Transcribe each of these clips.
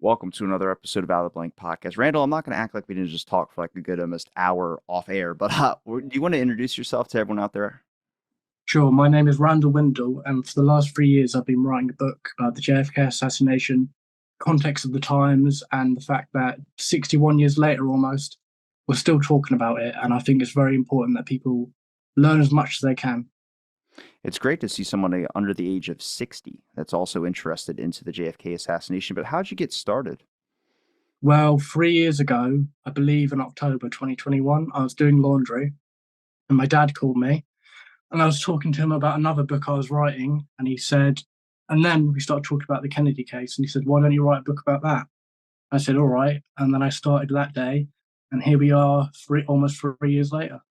Welcome to another episode of Out of the Blank Podcast. Randall, I'm not going to act like we didn't just talk for like a good almost hour off air, but do you want to introduce yourself to everyone out there? Sure, my name is Randall Windle, and for the last 3 years, I've been writing a book about the JFK assassination, context of the times, and the fact that 61 years later almost, we're still talking about it. And I think it's very important that people learn as much as they can. It's great to see someone under the age of 60 that's also interested into the JFK assassination, but how'd you get started? Well, 3 years ago, I believe in October 2021, I was doing laundry, and my dad called me, and I was talking to him about another book I was writing, and he said, and then we started talking about the Kennedy case, and he said, "Why don't you write a book about that?" I said, "All right." And then I started that day. And here we are, almost 3 years later.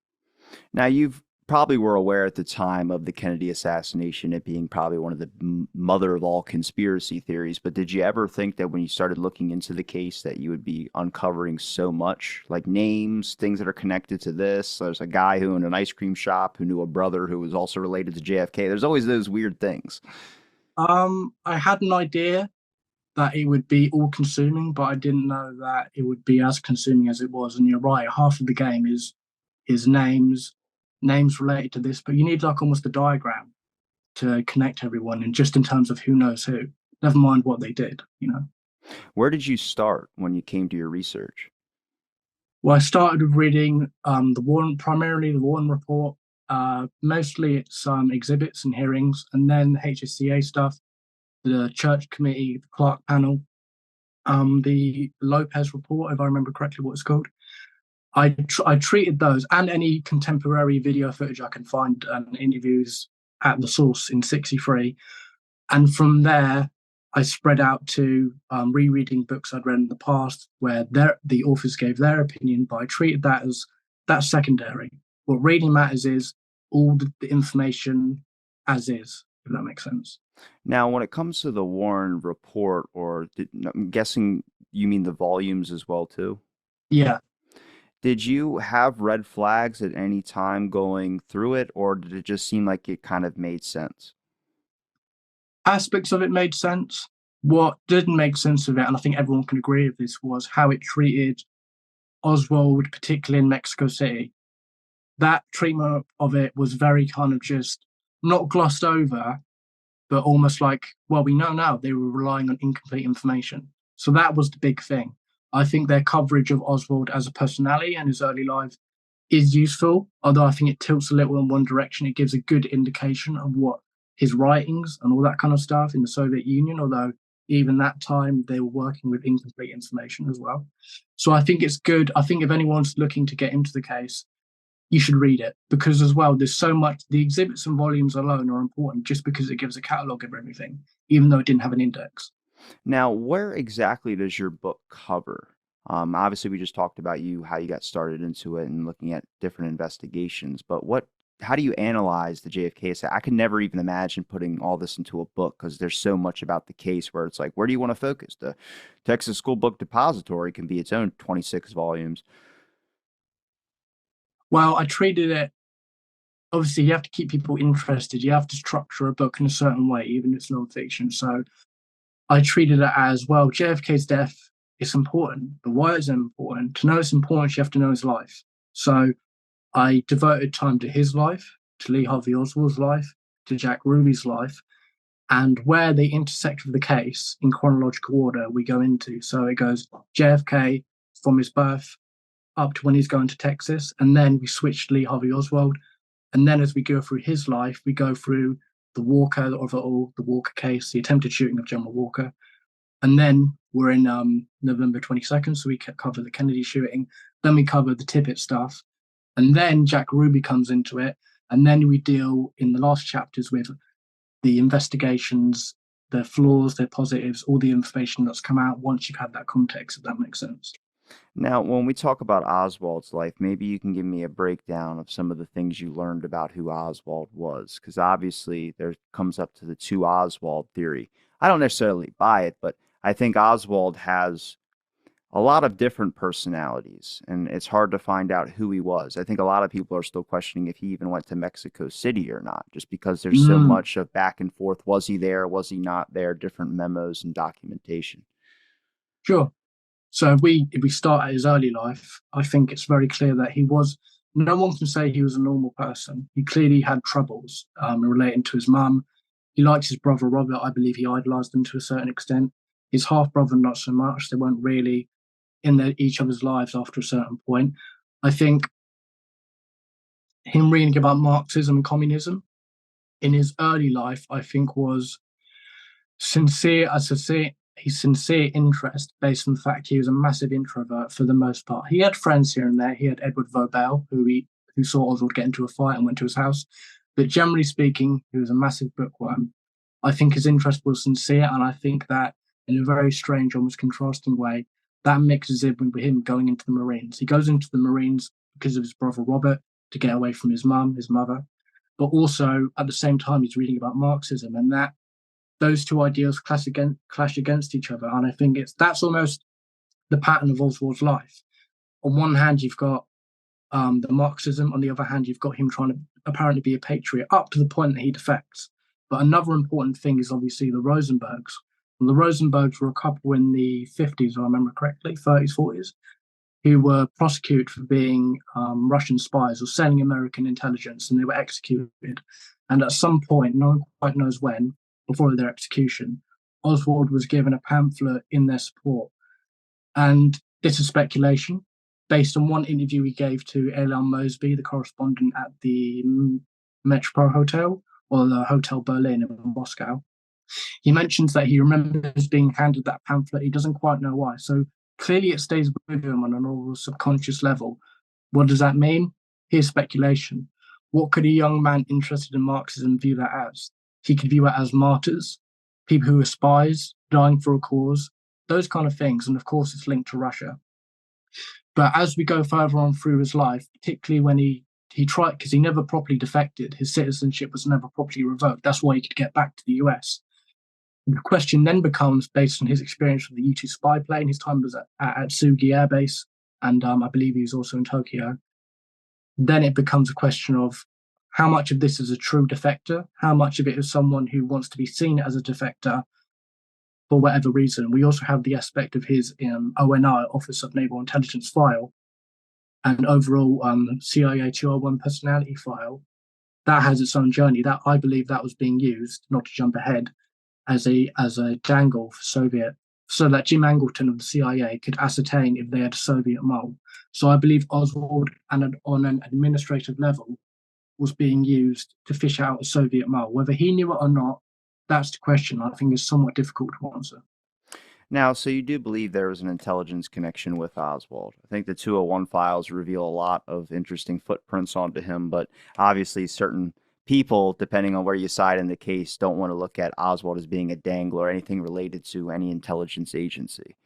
Now, you've probably were aware at the time of the Kennedy assassination, it being probably one of the mother of all conspiracy theories. But did you ever think that when you started looking into the case that you would be uncovering so much, like names, things that are connected to this? There's a guy who owned an ice cream shop who knew a brother who was also related to JFK. There's always those weird things. I had an idea that it would be all consuming, but I didn't know that it would be as consuming as it was. And you're right, half of the game is names related to this, but you need like almost a diagram to connect everyone, and just in terms of who knows who. Never mind what they did. Where did you start when you came to your research? Well, I started with reading the Warren, primarily the Warren Report. Mostly it's exhibits and hearings, and then the HSCA stuff, the Church Committee, the Clark Panel, the Lopez Report, if I remember correctly, what it's called. I treated those and any contemporary video footage I can find and interviews at the source in '63, and from there I spread out to rereading books I'd read in the past where the authors gave their opinion, but I treated that as that's secondary. What really matters is all the information as is, if that makes sense. Now, when it comes to the Warren report, I'm guessing you mean the volumes as well too. Yeah, Did you have red flags at any time going through it, or did it just seem like it kind of made sense? aspects of it made sense. What didn't make sense of it, and I think everyone can agree with this, was how it treated Oswald, particularly in Mexico City. That treatment of it was very kind of just not glossed over, but almost like, well, we know now they were relying on incomplete information. So that was the big thing. I think their coverage of Oswald as a personality and his early life is useful, although I think it tilts a little in one direction. It gives a good indication of what his writings and all that kind of stuff in the Soviet Union, although even that time they were working with incomplete information as well. So I think it's good. I think if anyone's looking to get into the case, you should read it because as well there's so much. The exhibits and volumes alone are important just because it gives a catalog of everything, even though it didn't have an index. Now, where exactly does your book cover? Obviously, we just talked about how you got started into it and looking at different investigations, but how do you analyze the JFK? I could never even imagine putting all this into a book because there's so much about the case where it's like, where do you want to focus? The Texas School Book Depository can be its own 26 volumes. Well, I treated it, obviously you have to keep people interested, you have to structure a book in a certain way even if it's non-fiction. So I treated it as, well, JFK's death is important, but why is it important? To know it's important, you have to know his life. So I devoted time to his life, to Lee Harvey Oswald's life, to Jack Ruby's life, and where they intersect with the case in chronological order we go into. So it goes JFK from his birth up to when he's going to Texas, and then we switch to Lee Harvey Oswald. And then as we go through his life, we go through the Walker of it all, the Walker case, the attempted shooting of General Walker. And then we're in November 22nd, so we cover the Kennedy shooting. Then we cover the Tippit stuff. And then Jack Ruby comes into it. And then we deal in the last chapters with the investigations, their flaws, their positives, all the information that's come out once you've had that context, if that makes sense. Now, when we talk about Oswald's life, maybe you can give me a breakdown of some of the things you learned about who Oswald was, because obviously there comes up to the two Oswald theory. I don't necessarily buy it, but I think Oswald has a lot of different personalities, and it's hard to find out who he was. I think a lot of people are still questioning if he even went to Mexico City or not, just because there's so Mm. much of back and forth. Was he there? Was he not there? Different memos and documentation. Sure. So if we start at his early life, I think it's very clear that he was. No one can say he was a normal person. He clearly had troubles relating to his mum. He liked his brother Robert. I believe he idolized him to a certain extent. His half brother, not so much. They weren't really in each other's lives after a certain point. I think him reading about Marxism and communism in his early life, I think, was his sincere interest based on the fact he was a massive introvert for the most part. He had friends here and there. He had Edward Vobel, who saw Oswald get into a fight and went to his house. But generally speaking, he was a massive bookworm. I think his interest was sincere, and I think that in a very strange, almost contrasting way, that mixes in with him going into the Marines. He goes into the Marines because of his brother Robert to get away from his mother, but also at the same time he's reading about Marxism, and that those two ideals clash against each other. And I think that's almost the pattern of Oswald's life. On one hand, you've got the Marxism. On the other hand, you've got him trying to apparently be a patriot up to the point that he defects. But another important thing is obviously the Rosenbergs. And the Rosenbergs were a couple in the 50s, if I remember correctly, 30s, 40s, who were prosecuted for being Russian spies or selling American intelligence, and they were executed. And at some point, no one quite knows when, before their execution, Oswald was given a pamphlet in their support. And this is speculation based on one interview he gave to Elan Mosby, the correspondent at the Metropole Hotel, or the Hotel Berlin in Moscow. He mentions that he remembers being handed that pamphlet. He doesn't quite know why. So clearly it stays with him on an almost subconscious level. What does that mean? Here's speculation. What could a young man interested in Marxism view that as? He could view it as martyrs, people who are spies, dying for a cause, those kind of things. And of course, it's linked to Russia. But as we go further on through his life, particularly when he tried, because he never properly defected, his citizenship was never properly revoked. That's why he could get back to the US. The question then becomes, based on his experience with the U-2 spy plane, his time was at Sugi Air Base, and I believe he was also in Tokyo. Then it becomes a question of how much of this is a true defector, how much of it is someone who wants to be seen as a defector for whatever reason. We also have the aspect of his ONI, Office of Naval Intelligence file, and overall CIA 201 personality file. That has its own journey. That I believe that was being used, not to jump ahead, as a dangle for Soviet, so that Jim Angleton of the CIA could ascertain if they had a Soviet mole. So I believe Oswald, on an administrative level, was being used to fish out a Soviet mole. Whether he knew it or not, that's the question. I think is somewhat difficult to answer. Now, so you do believe there was an intelligence connection with Oswald. I think the 201 files reveal a lot of interesting footprints onto him, but obviously certain people, depending on where you side in the case, don't want to look at Oswald as being a dangler or anything related to any intelligence agency.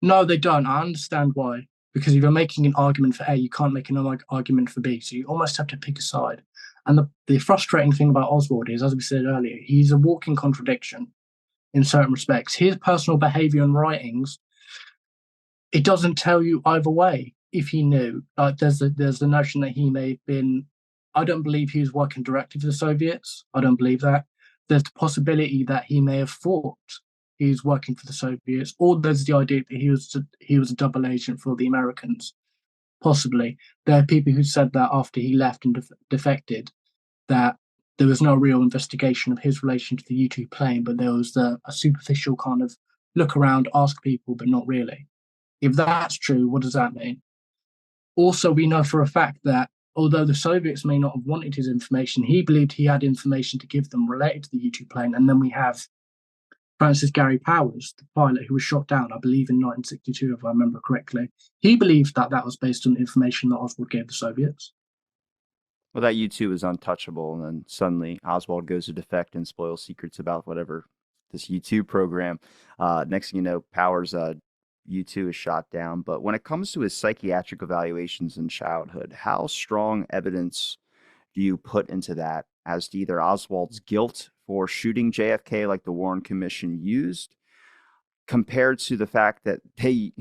No, they don't. I understand why. Because if you're making an argument for A, you can't make an argument for B. So you almost have to pick a side. And the frustrating thing about Oswald is, as we said earlier, he's a walking contradiction in certain respects. His personal behavior and writings, it doesn't tell you either way if he knew. Like there's the notion that he may have been. I don't believe he was working directly for the Soviets. I don't believe that. There's the possibility that he may have thought he was working for the Soviets, or there's the idea that he was a double agent for the Americans. Possibly, there are people who said that after he left and defected, that there was no real investigation of his relation to the U-2 plane, but there was a superficial kind of look around, ask people, but not really. If that's true, what does that mean? Also, we know for a fact that although the Soviets may not have wanted his information, he believed he had information to give them related to the U-2 plane. And then we have Francis Gary Powers, the pilot who was shot down, I believe, in 1962, if I remember correctly. He believed that that was based on information that Oswald gave the Soviets. Well, that U-2 is untouchable, and then suddenly Oswald goes to defect and spoil secrets about whatever this U-2 program. Next thing you know, Powers' U-2 is shot down. But when it comes to his psychiatric evaluations in childhood, how strong evidence do you put into that as to either Oswald's guilt for shooting JFK like the Warren Commission used, compared to the fact that they,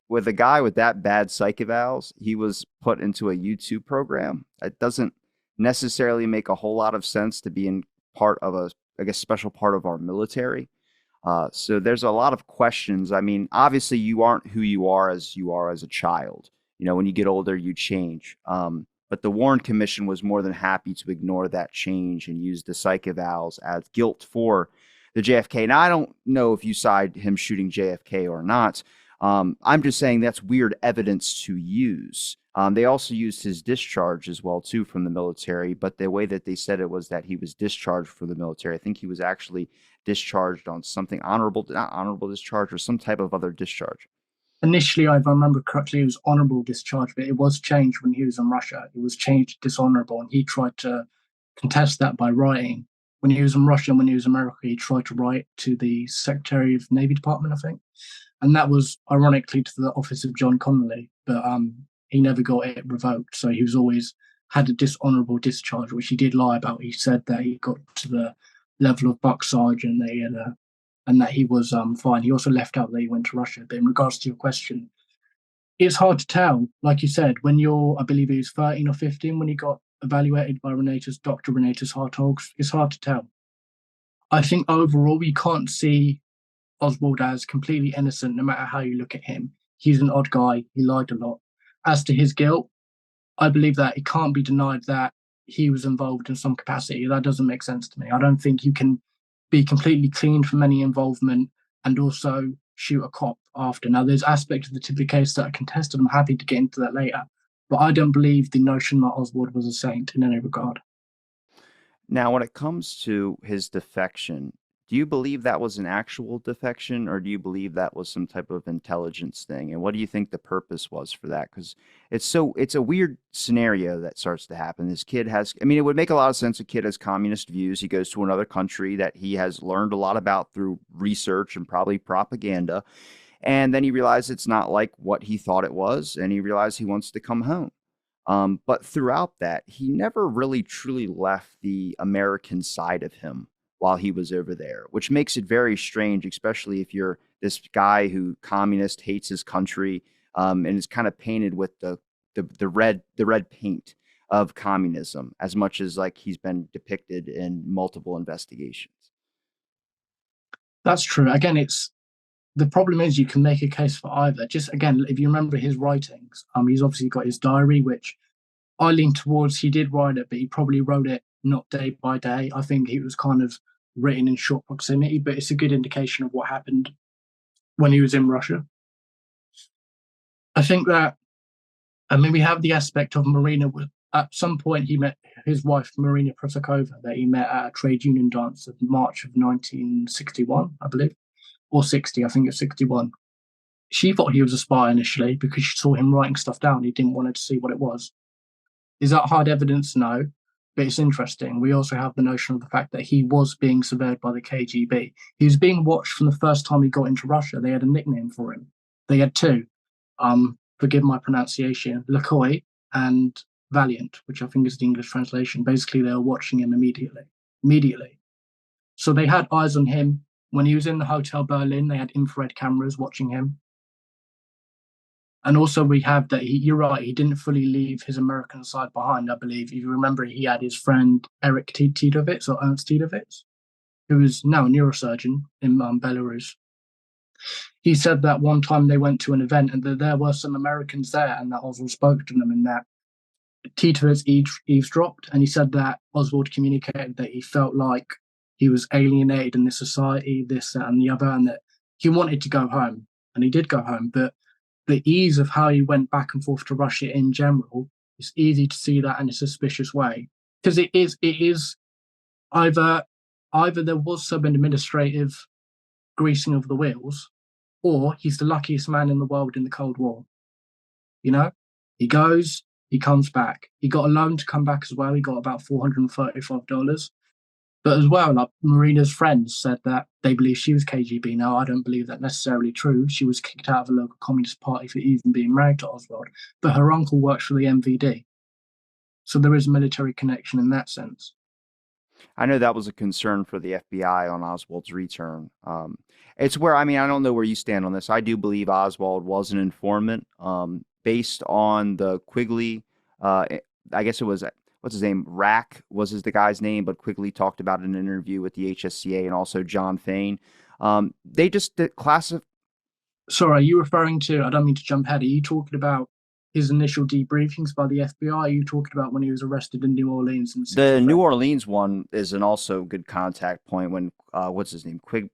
with a guy with that bad psych evals, he was put into a U-2 program? It doesn't necessarily make a whole lot of sense to be in part of a, I guess, special part of our military. So there's a lot of questions. I mean, obviously, you aren't who you are as a child. You know, when you get older, you change. But the Warren Commission was more than happy to ignore that change and use the psych evals as guilt for the JFK. Now, I don't know if you side him shooting JFK or not. I'm just saying that's weird evidence to use. They also used his discharge as well too from the military, but the way that they said it was that he was discharged from the military. I think he was actually discharged on something honorable, not honorable discharge, or some type of other discharge. Initially, if I remember correctly, it was honorable discharge, but it was changed when he was in Russia. It was changed to dishonorable, and he tried to contest that by writing. When he was in Russia and when he was in America, he tried to write to the Secretary of Navy Department, I think, and that was ironically to the office of John Connolly, but he never got it revoked. So he was always had a dishonorable discharge, which he did lie about. He said that he got to the level of buck sergeant, and that he was fine. He also left out that he went to Russia. But in regards to your question, it's hard to tell. Like you said, when you're, I believe he was 13 or 15 when he got evaluated by Dr. Renatus Hartogs, it's hard to tell. I think overall, you can't see Oswald as completely innocent, no matter how you look at him. He's an odd guy. He lied a lot. As to his guilt, I believe that it can't be denied that he was involved in some capacity. That doesn't make sense to me. I don't think you can be completely clean from any involvement and also shoot a cop after. Now, there's aspects of the typical case that are contested. I'm happy to get into that later. But I don't believe the notion that Oswald was a saint in any regard. Now, when it comes to his defection, do you believe that was an actual defection, or do you believe that was some type of intelligence thing? And what do you think the purpose was for that? Because it's a weird scenario that starts to happen. This kid has, I mean, it would make a lot of sense. A kid has communist views. He goes to another country that he has learned a lot about through research and probably propaganda. And then he realized it's not like what he thought it was, and he realized he wants to come home. But throughout that, he never really truly left the American side of him while he was over there, which makes it very strange, especially if you're this guy who communist hates his country, and is kind of painted with the red paint of communism, as much as like he's been depicted in multiple investigations. That's true. Again, it's the problem is you can make a case for either. Just again, if you remember his writings, he's obviously got his diary, which I lean towards he did write it, but he probably wrote it not day by day. I think it was kind of written in short proximity, but it's a good indication of what happened when he was in Russia. I think that, I mean, we have the aspect of Marina. At some point, he met his wife, Marina Prosakova, that he met at a trade union dance in March of 1961, I believe, or 60, I think it's 61. She thought he was a spy initially because she saw him writing stuff down. He didn't want her to see what it was. Is that hard evidence? No, but it's interesting. We also have the notion of the fact that he was being surveyed by the KGB. He was being watched from the first time he got into Russia. They had a nickname for him. They had two. Forgive my pronunciation, Lokoy and Valiant, which I think is the English translation. Basically, they were watching him immediately. Immediately. So they had eyes on him. When he was in the Hotel Berlin, they had infrared cameras watching him. And also we have that you're right, he didn't fully leave his American side behind, I believe. If you remember, he had his friend Eric Titovitz or Ernst Titovitz, who is now a neurosurgeon in Belarus. He said that one time they went to an event and that there were some Americans there and that Oswald spoke to them and that Titovitz eavesdropped. And he said that Oswald communicated that he felt like he was alienated in this society, this, that, and the other, and that he wanted to go home. And he did go home, but the ease of how he went back and forth to Russia in general, it's easy to see that in a suspicious way. Because it is either there was some administrative greasing of the wheels, or he's the luckiest man in the world in the Cold War. You know? He goes, he comes back. He got a loan to come back as well. He got about $435. But as well, like Marina's friends said that they believe she was KGB. Now, I don't believe that necessarily true. She was kicked out of a local communist party for even being married to Oswald. But her uncle works for the MVD. So there is a military connection in that sense. I know that was a concern for the FBI on Oswald's return. It's where, I mean, I don't know where you stand on this. I do believe Oswald was an informant, based on the Quigley. I guess it was, what's his name? Rack was the guy's name, but Quigley talked about it in an interview with the HSCA and also John Fain. They just classify. Sorry, are you referring to? I don't mean to jump ahead. Are you talking about his initial debriefings by the FBI? Are you talking about when he was arrested in New Orleans and The New 6 Orleans one is an also good contact point when what's his name Quigley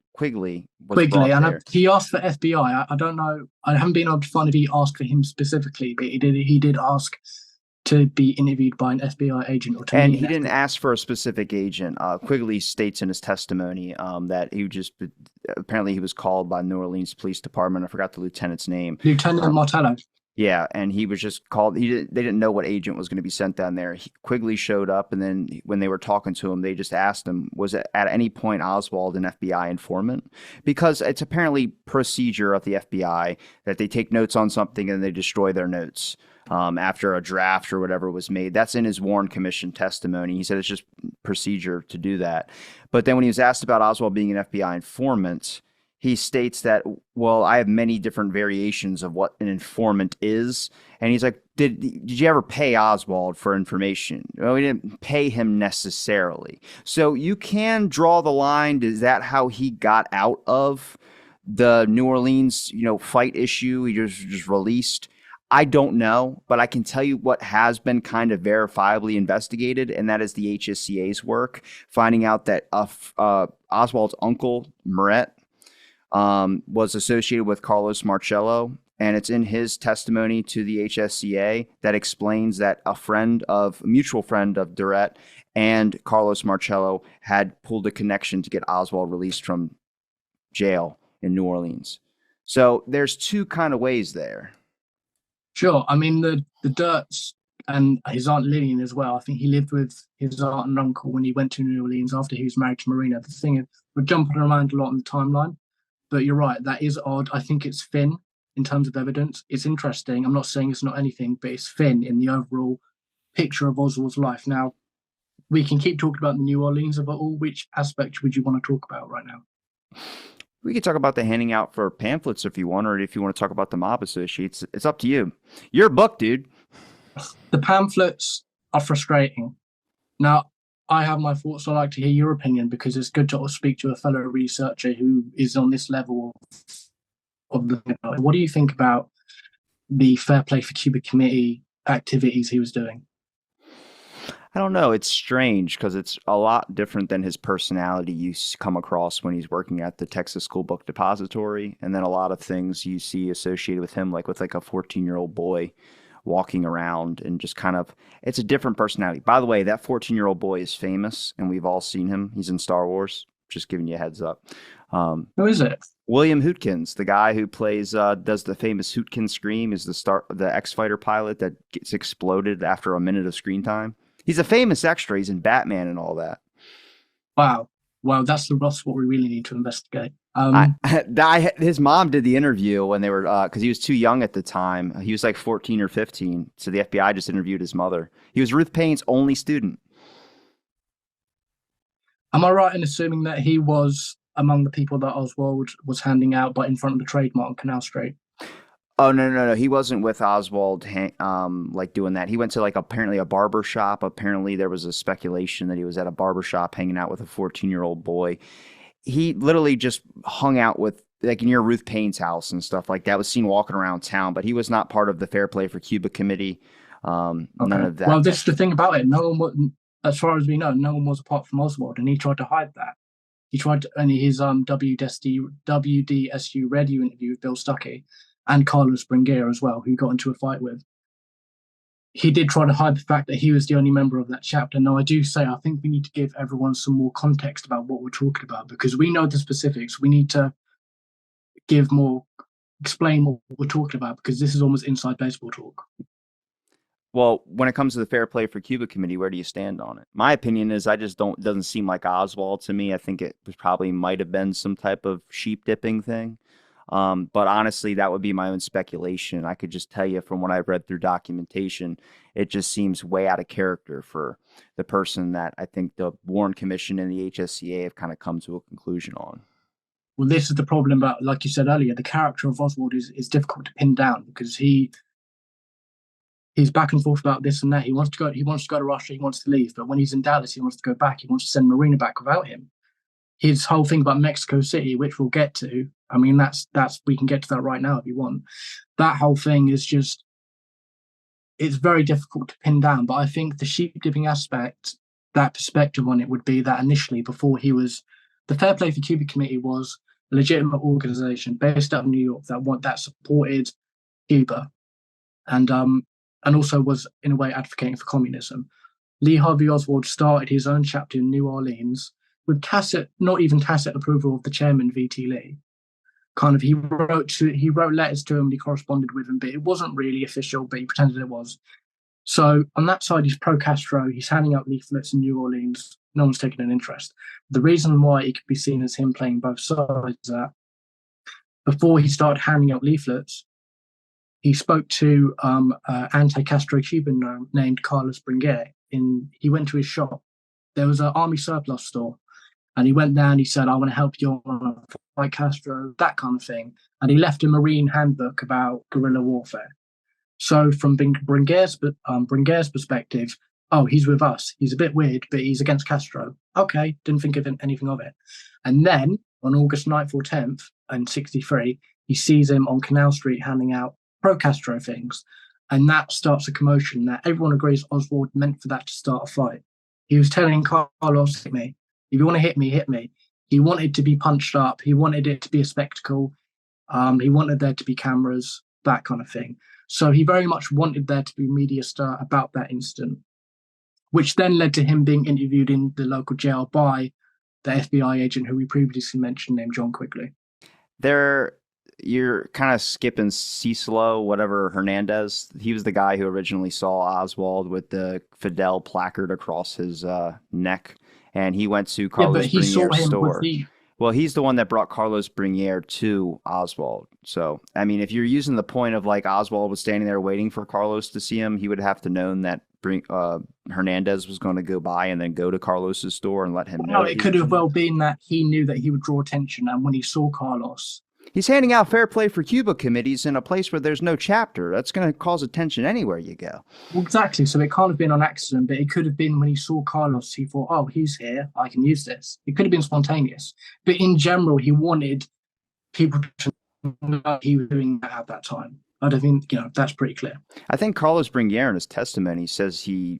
was Quigley? brought And there. he asked for FBI. I don't know. I haven't been able to find if he asked for him specifically, but he did. He did ask to be interviewed by an FBI agent or to And meet he an didn't FBI. ask for a specific agent. Quigley states in his testimony that he just apparently he was called by New Orleans Police Department. I forgot the lieutenant's name. Lieutenant Martello. Yeah, and he was just called. They didn't know what agent was going to be sent down there. Quigley showed up, and then when they were talking to him, they just asked him, "Was it at any point Oswald an FBI informant?" Because it's apparently procedure of the FBI that they take notes on something and they destroy their notes after a draft or whatever was made. That's in his Warren Commission testimony. He said it's just procedure to do that. But then when he was asked about Oswald being an FBI informant, he states that, well, I have many different variations of what an informant is. And he's like, did you ever pay Oswald for information? Well, we didn't pay him necessarily. So you can draw the line. Is that how he got out of the New Orleans, fight issue? He just released. I don't know, but I can tell you what has been kind of verifiably investigated, and that is the HSCA's work, finding out that Oswald's uncle, Muret, was associated with Carlos Marcello. And it's in his testimony to the HSCA that explains that a mutual friend of Duran and Carlos Marcello had pulled a connection to get Oswald released from jail in New Orleans. So there's two kind of ways there. Sure. I mean, the Dirts and his aunt Lillian as well. I think he lived with his aunt and uncle when he went to New Orleans after he was married to Marina. The thing is, we're jumping around a lot on the timeline, but you're right. That is odd. I think it's thin in terms of evidence. It's interesting. I'm not saying it's not anything, but it's thin in the overall picture of Oswald's life. Now, we can keep talking about the New Orleans of it all. Which aspect would you want to talk about right now? We could talk about the handing out for pamphlets if you want, or if you want to talk about the mob associates. It's up to you. Your book, dude. The pamphlets are frustrating. Now, I have my thoughts. I'd like to hear your opinion because it's good to speak to a fellow researcher who is on this level of the. What do you think about the Fair Play for Cuba Committee activities he was doing? I don't know. It's strange because it's a lot different than his personality you come across when he's working at the Texas School Book Depository, and then a lot of things you see associated with him, like with like a 14-year-old boy walking around and just kind of, it's a different personality. By the way, that 14-year-old boy is famous, and we've all seen him. He's in Star Wars. Just giving you a heads up. Who is it? William Hootkins, the guy who plays does the famous Hootkin scream, is the X-Fighter pilot that gets exploded after a minute of screen time. He's a famous extra. He's in Batman and all that. Wow. Wow, that's what we really need to investigate. His mom did the interview when they were, because he was too young at the time. He was like 14 or 15. So the FBI just interviewed his mother. He was Ruth Payne's only student. Am I right in assuming that he was among the people that Oswald was handing out, but in front of the trademark on Canal Street? Oh, no. He wasn't with Oswald, like doing that. He went to like apparently a barber shop. Apparently there was a speculation that he was at a barber shop hanging out with a 14-year-old boy. He literally just hung out with, like, near Ruth Payne's house and stuff like that, was seen walking around town, but he was not part of the Fair Play for Cuba committee. None of that. Well, this is the thing about it. No one was, as far as we know, no one was apart from Oswald, and he tried to hide that. He tried to, and his WDSU radio interview with Bill Stuckey and Carlos Bringuer as well, who he got into a fight with. He did try to hide the fact that he was the only member of that chapter. Now, I do say I think we need to give everyone some more context about what we're talking about, because we know the specifics. We need to explain what we're talking about, because this is almost inside baseball talk. Well, when it comes to the Fair Play for Cuba committee, where do you stand on it? My opinion is doesn't seem like Oswald to me. I think it probably might have been some type of sheep dipping thing. But honestly, that would be my own speculation. I could just tell you from what I've read through documentation, it just seems way out of character for the person that I think the Warren Commission and the HSCA have kind of come to a conclusion on. Well, this is the problem about, like you said earlier, the character of Oswald is difficult to pin down, because he's back and forth about this and that. He wants to go to Russia, he wants to leave, but when he's in Dallas, he wants to go back. He wants to send Marina back without him. his whole thing about Mexico City, which we'll get to. I mean, that's we can get to that right now if you want. That whole thing is just, it's very difficult to pin down. But I think the sheep dipping aspect, that perspective on it would be that initially, before he was, the Fair Play for Cuba Committee was a legitimate organization based out of New York that supported Cuba, and also was in a way advocating for communism. Lee Harvey Oswald started his own chapter in New Orleans with tacit, not even tacit approval of the chairman V.T. Lee. Kind of, he wrote letters to him, and he corresponded with him, but it wasn't really official, but he pretended it was. So on that side, he's pro-Castro. He's handing out leaflets in New Orleans. No one's taking an interest. The reason why it could be seen as him playing both sides is that before he started handing out leaflets, he spoke to anti-Castro Cuban named Carlos Bringuer. He went to his shop. There was an army surplus store, and he went there and he said, "I want to help you on fight Castro," that kind of thing. And he left a Marine handbook about guerrilla warfare. So from Bringuer's perspective, oh, he's with us. He's a bit weird, but he's against Castro. Okay, didn't think of anything of it. And then on August 9th or 10th in 63, he sees him on Canal Street handing out pro-Castro things. And that starts a commotion that everyone agrees Oswald meant for that to start a fight. He was telling Carlos, hit me. If you want to hit me, hit me. He wanted to be punched up. He wanted it to be a spectacle. He wanted there to be cameras, that kind of thing. So he very much wanted there to be media stir about that incident, which then led to him being interviewed in the local jail by the FBI agent who we previously mentioned, named John Quigley. You're kind of skipping Cicelo, whatever, Hernandez. He was the guy who originally saw Oswald with the Fidel placard across his neck, and he went to Carlos Bringuer's store. Well, he's the one that brought Carlos Bringuer to Oswald. So, I mean, if you're using the point of like Oswald was standing there waiting for Carlos to see him, he would have to known that Hernandez was going to go by and then go to Carlos's store and let him know. No, it could have well been that he knew that he would draw attention, and when he saw Carlos, he's handing out Fair Play for Cuba committees in a place where there's no chapter. That's going to cause attention anywhere you go. Well, exactly. So it can't have been on accident, but it could have been when he saw Carlos, he thought, oh, he's here, I can use this. It could have been spontaneous. But in general, he wanted people to know he was doing that at that time. I don't think, that's pretty clear. I think Carlos Bringuer in his testimony says he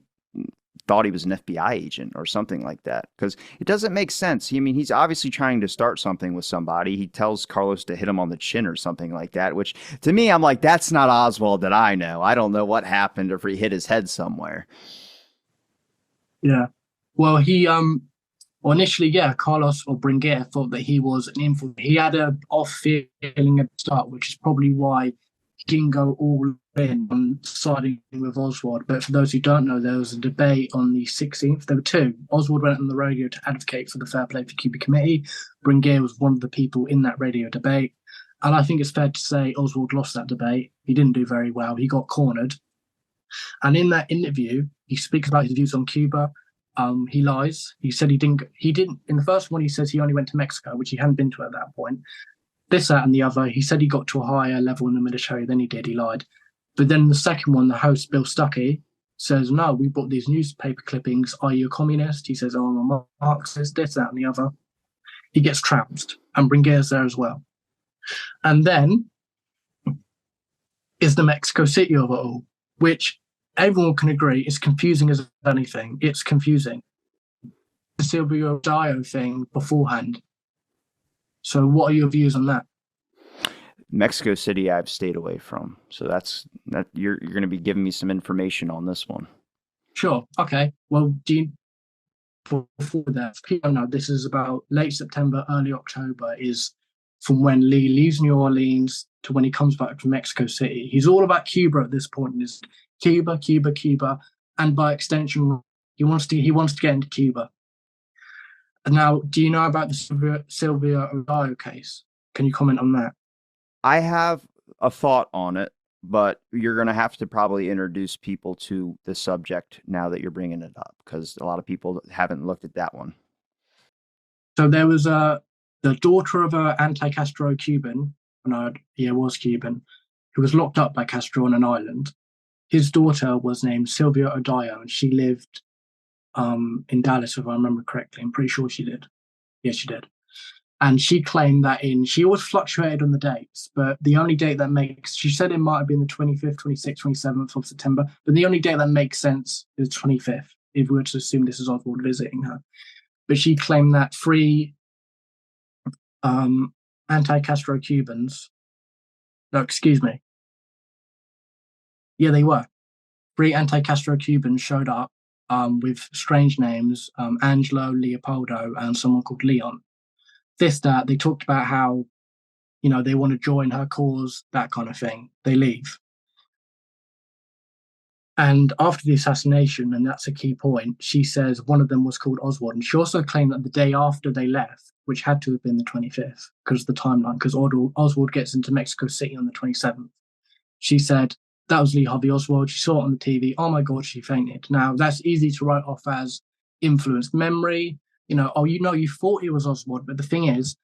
thought he was an FBI agent or something like that, because it doesn't make sense. I mean, he's obviously trying to start something with somebody. He tells Carlos to hit him on the chin or something like that, which to me, I'm like, that's not Oswald that I know. I don't know what happened, or if he hit his head somewhere. Yeah. Well, initially, Carlos or Bringuer thought that he was an infiltrator. He had an off feeling at the start, which is probably why he didn't go all in on siding with Oswald. But for those who don't know, there was a debate on the 16th. There were two. Oswald went on the radio to advocate for the Fair Play for Cuba Committee. Bringuer was one of the people in that radio debate. And I think it's fair to say Oswald lost that debate. He didn't do very well. He got cornered. And in that interview, he speaks about his views on Cuba. He lies. He said he didn't. In the first one, he says he only went to Mexico, which he hadn't been to at that point. This, that, and the other. He said he got to a higher level in the military than he did. He lied. But then the second one, the host, Bill Stuckey, says, no, we bought these newspaper clippings. Are you a communist? He says, oh, I'm a Marxist, this, that, and the other. He gets trounced. And Bringuer's there as well. And then is the Mexico City of it all, which everyone can agree is confusing as anything. It's confusing. The Sylvia Duran thing beforehand. So what are your views on that? Mexico City, I've stayed away from. So that you're going to be giving me some information on this one. Sure. Okay. Well, before that, people know this is about late September, early October, is from when Lee leaves New Orleans to when he comes back from Mexico City. He's all about Cuba at this point. And it's Cuba, Cuba, Cuba, and by extension, he wants to get into Cuba. Now, do you know about the Sylvia Duran case? Can you comment on that? I have a thought on it, but you're going to have to probably introduce people to the subject now that you're bringing it up, because a lot of people haven't looked at that one. So there was the daughter of an anti-Castro Cuban, was Cuban, who was locked up by Castro on an island. His daughter was named Sylvia Odio, and she lived in Dallas, if I remember correctly. I'm pretty sure she did. Yes, she did. And she claimed that she always fluctuated on the dates, but the only date that makes, she said it might have been the 25th, 26th, 27th of September, but the only date that makes sense is 25th, if we were to assume this is Oswald visiting her. But she claimed that three anti-Castro Cubans, no, excuse me. Yeah, they were. Three anti-Castro Cubans showed up with strange names, Angelo, Leopoldo, and someone called Leon. That they talked about how, they want to join her cause, that kind of thing. They leave. And after the assassination, and that's a key point, she says one of them was called Oswald. And she also claimed that the day after they left, which had to have been the 25th, because of the timeline, because Oswald gets into Mexico City on the 27th. She said, that was Lee Harvey Oswald. She saw it on the TV. Oh my God, she fainted. Now, that's easy to write off as influenced memory. You thought it was Oswald. But the thing is,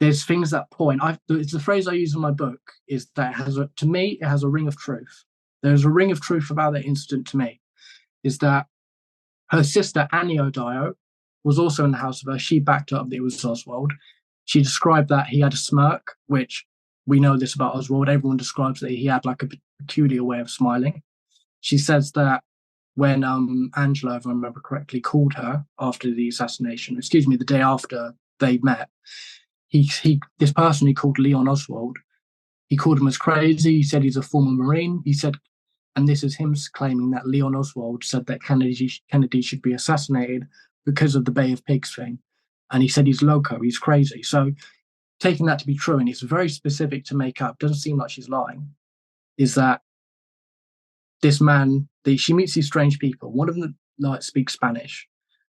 there's things that point. It's the phrase I use in my book, is that to me, it has a ring of truth. There's a ring of truth about that incident to me, is that her sister, Annie Odio, was also in the house with her. She backed up that it was Oswald. She described that he had a smirk, which we know this about Oswald. Everyone describes that he had like a peculiar way of smiling. She says that when Angela, if I remember correctly, called her after the assassination, the day after they met, this person he called Leon Oswald, he called him as crazy. He said he's a former Marine. He said, and this is him claiming that Leon Oswald said that Kennedy should be assassinated because of the Bay of Pigs thing. And he said he's loco, he's crazy. So taking that to be true, and it's very specific to make up, doesn't seem like she's lying, is that this man, she meets these strange people. One of them speaks Spanish,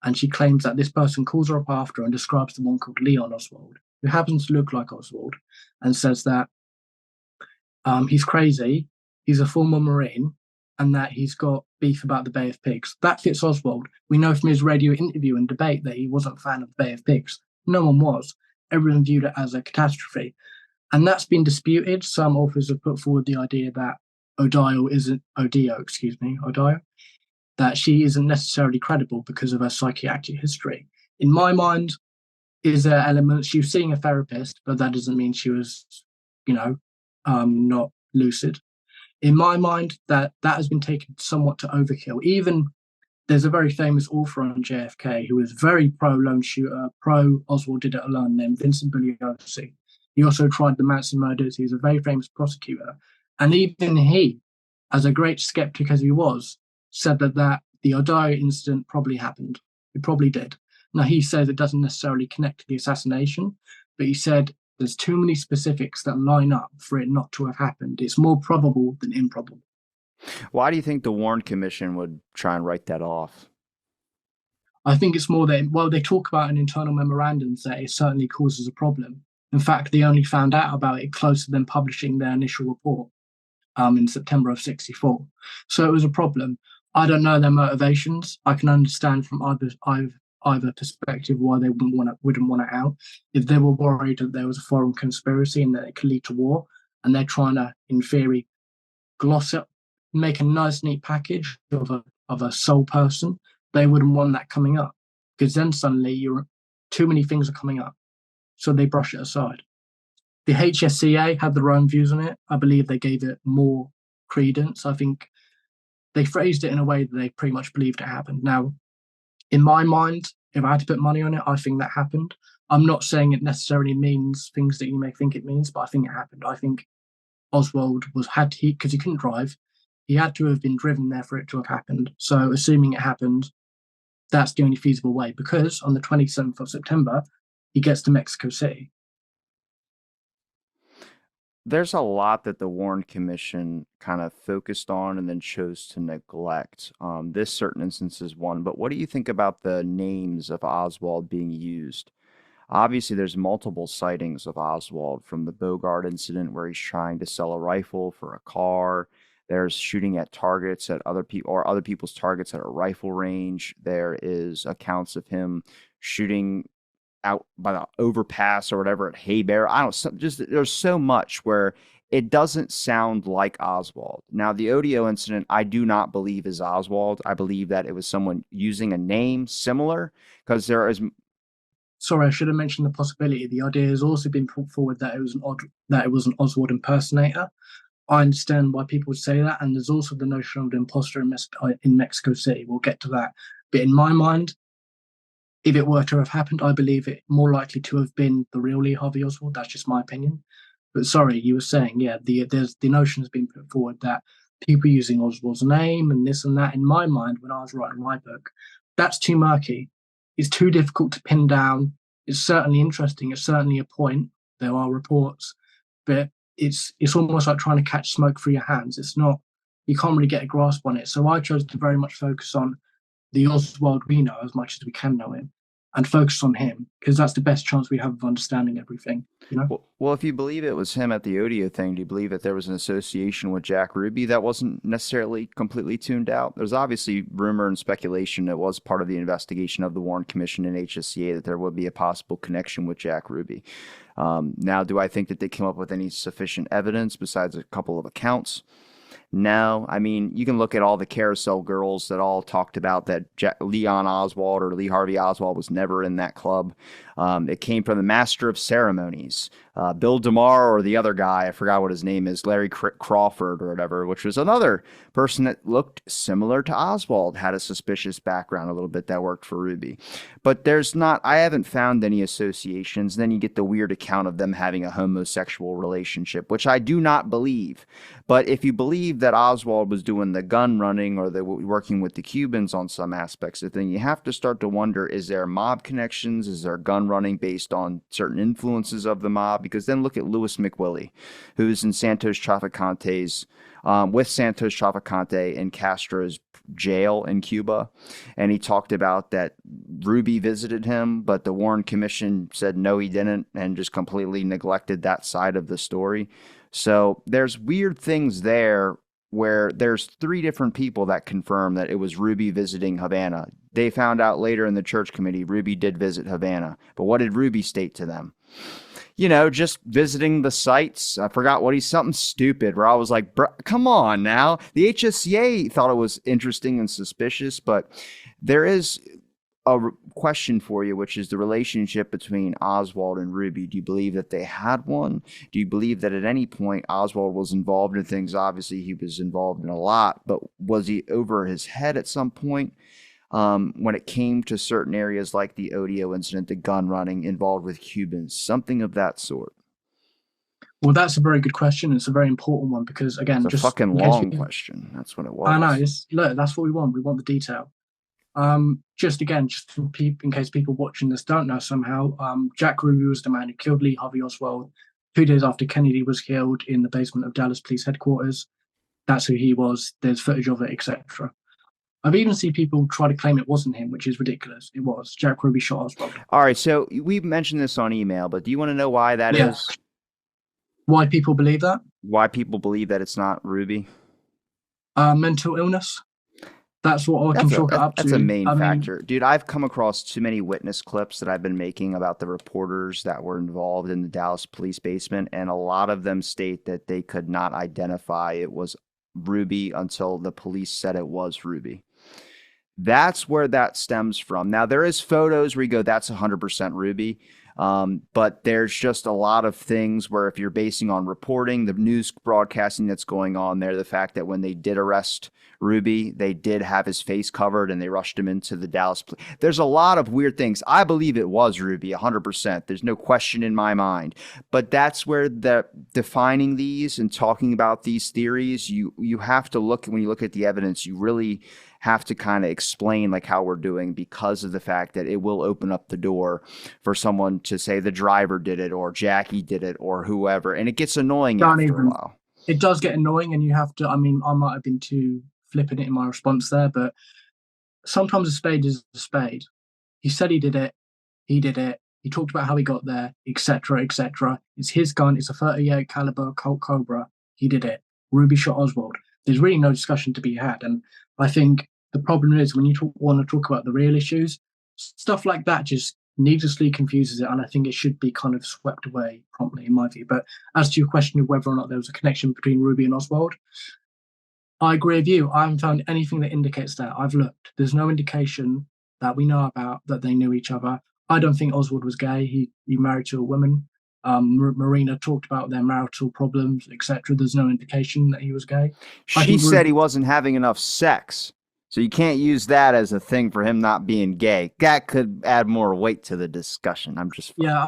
and she claims that this person calls her up after and describes the one called Leon Oswald, who happens to look like Oswald, and says that he's crazy, he's a former Marine, and that he's got beef about the Bay of Pigs. That fits Oswald. We know from his radio interview and debate that he wasn't a fan of the Bay of Pigs. No one was. Everyone viewed it as a catastrophe. And that's been disputed. Some authors have put forward the idea that Odio, that she isn't necessarily credible because of her psychiatric history. In my mind, is there elements, she was seeing a therapist, but that doesn't mean she was, not lucid. In my mind, that has been taken somewhat to overkill. Even there's a very famous author on JFK who is very pro lone shooter, pro Oswald did it alone, named Vincent Bugliosi. He also tried the Manson murders. He's a very famous prosecutor. And even he, as a great skeptic as he was, said that the Odio incident probably happened. It probably did. Now, he says it doesn't necessarily connect to the assassination, but he said there's too many specifics that line up for it not to have happened. It's more probable than improbable. Why do you think the Warren Commission would try and write that off? I think it's more that, they talk about in internal memorandums that it certainly causes a problem. In fact, they only found out about it closer than publishing their initial report in September of 1964. So it was a problem. I don't know their motivations. I can understand from either perspective why they wouldn't want it out. If they were worried that there was a foreign conspiracy and that it could lead to war, and they're trying to, in theory, gloss it, make a nice, neat package of a sole person, they wouldn't want that coming up, because then suddenly too many things are coming up. So they brush it aside. The HSCA had their own views on it. I believe they gave it more credence. I think they phrased it in a way that they pretty much believed it happened. Now, in my mind, if I had to put money on it, I think that happened. I'm not saying it necessarily means things that you may think it means, but I think it happened. I think Oswald because he couldn't drive, he had to have been driven there for it to have happened. So assuming it happened, that's the only feasible way, because on the 27th of September, he gets to Mexico City. There's a lot that the Warren Commission kind of focused on and then chose to neglect. This certain instance is one, but what do you think about the names of Oswald being used? Obviously, there's multiple sightings of Oswald, from the Bogart incident where he's trying to sell a rifle for a car. There's shooting at targets at other people, or other people's targets at a rifle range. There is accounts of him shooting out by the overpass or whatever at Haybear. I don't, just there's so much where it doesn't sound like Oswald. Now, the Odio incident, I do not believe is Oswald. I believe that it was someone using a name similar, because there is sorry, I should have mentioned the possibility. The idea has also been put forward that it was an Oswald impersonator. I understand why people would say that, and there's also the notion of the imposter in Mexico City. We'll get to that, but in my mind, if it were to have happened, I believe it more likely to have been the real Lee Harvey Oswald. That's just my opinion. But sorry, you were saying, yeah, the notion has been put forward that people using Oswald's name and this and that. In my mind, when I was writing my book, that's too murky. It's too difficult to pin down. It's certainly interesting. It's certainly a point. There are reports, but it's almost like trying to catch smoke through your hands. It's not. You can't really get a grasp on it. So I chose to very much focus on the Oswald we know as much as we can know him, and focus on him because that's the best chance we have of understanding everything. You know. Well, if you believe it was him at the Odio thing, do you believe that there was an association with Jack Ruby that wasn't necessarily completely tuned out? There's obviously rumor and speculation that was part of the investigation of the Warren Commission and HSCA that there would be a possible connection with Jack Ruby. Now, do I think that they came up with any sufficient evidence besides a couple of accounts? No, I mean, you can look at all the carousel girls that all talked about that Leon Oswald or Lee Harvey Oswald was never in that club. It came from the master of ceremonies, Bill DeMar, or the other guy, I forgot what his name is, Larry Crawford or whatever, which was another person that looked similar to Oswald, had a suspicious background a little bit that worked for Ruby. But I haven't found any associations. Then you get the weird account of them having a homosexual relationship, which I do not believe. But if you believe that Oswald was doing the gun running or working with the Cubans on some aspects of things, you have to start to wonder, is there mob connections? Is there gun running based on certain influences of the mob? Because then look at Louis McWillie, who's in Santos Traficante's, with Santos Traficante in Castro's jail in Cuba. And he talked about that Ruby visited him, but the Warren Commission said no, he didn't, and just completely neglected that side of the story. So there's weird things there where there's 3 different people that confirm that it was Ruby visiting Havana. They found out later in the church committee Ruby did visit Havana. But what did Ruby state to them? You know, just visiting the sites. I forgot something stupid where I was like, come on now. The HSCA thought it was interesting and suspicious, but there is a question for you, which is the relationship between Oswald and Ruby. Do you believe that they had one? Do you believe that at any point Oswald was involved in things? Obviously, he was involved in a lot, but was he over his head at some point? When it came to certain areas like the Odio incident, the gun running involved with Cubans, something of that sort? Well, that's a very good question. It's a very important one because, again, it's a fucking long question. That's what it was. I know. Look, that's what we want. We want the detail. Just in case people watching this don't know somehow, Jack Ruby was the man who killed Lee Harvey Oswald 2 days after Kennedy was killed in the basement of Dallas Police Headquarters. That's who he was. There's footage of it, etc. I've even seen people try to claim it wasn't him, which is ridiculous. It was. Jack Ruby shot Oswald. All right, so we mentioned this on email, but do you want to know why that is? Why people believe that? Why people believe that it's not Ruby? Mental illness. That's what I can chalk it up to. That's a main factor. Dude, I've come across too many witness clips that I've been making about the reporters that were involved in the Dallas police basement, and a lot of them state that they could not identify it was Ruby until the police said it was Ruby. That's where that stems from. Now, there is photos where you go, that's 100% Ruby. But there's just a lot of things where if you're basing on reporting, the news broadcasting that's going on there, the fact that when they did arrest Ruby, they did have his face covered and they rushed him into the Dallas. There's a lot of weird things. I believe it was Ruby 100%. There's no question in my mind. But that's where defining these and talking about these theories, you have to look, when you look at the evidence, you really have to kind of explain like how we're doing, because of the fact that it will open up the door for someone to say the driver did it or Jackie did it or whoever. And it gets annoying after a while. It does get annoying, and you have to, I might have been too flippant in my response there, but sometimes a spade is a spade. He said he did it. He talked about how he got there, etc., etc. It's his gun. It's a 38 caliber Colt Cobra. He did it. Ruby shot Oswald. There's really no discussion to be had. And I think the problem is when you want to talk about the real issues, stuff like that just needlessly confuses it. And I think it should be kind of swept away promptly, in my view. But as to your question of whether or not there was a connection between Ruby and Oswald, I agree with you. I haven't found anything that indicates that. I've looked. There's no indication that we know about that they knew each other. I don't think Oswald was gay. He married to a woman. Marina talked about their marital problems, etc. There's no indication that he was gay. I She think said he wasn't having enough sex. So you can't use that as a thing for him not being gay. That could add more weight to the discussion. I'm just yeah,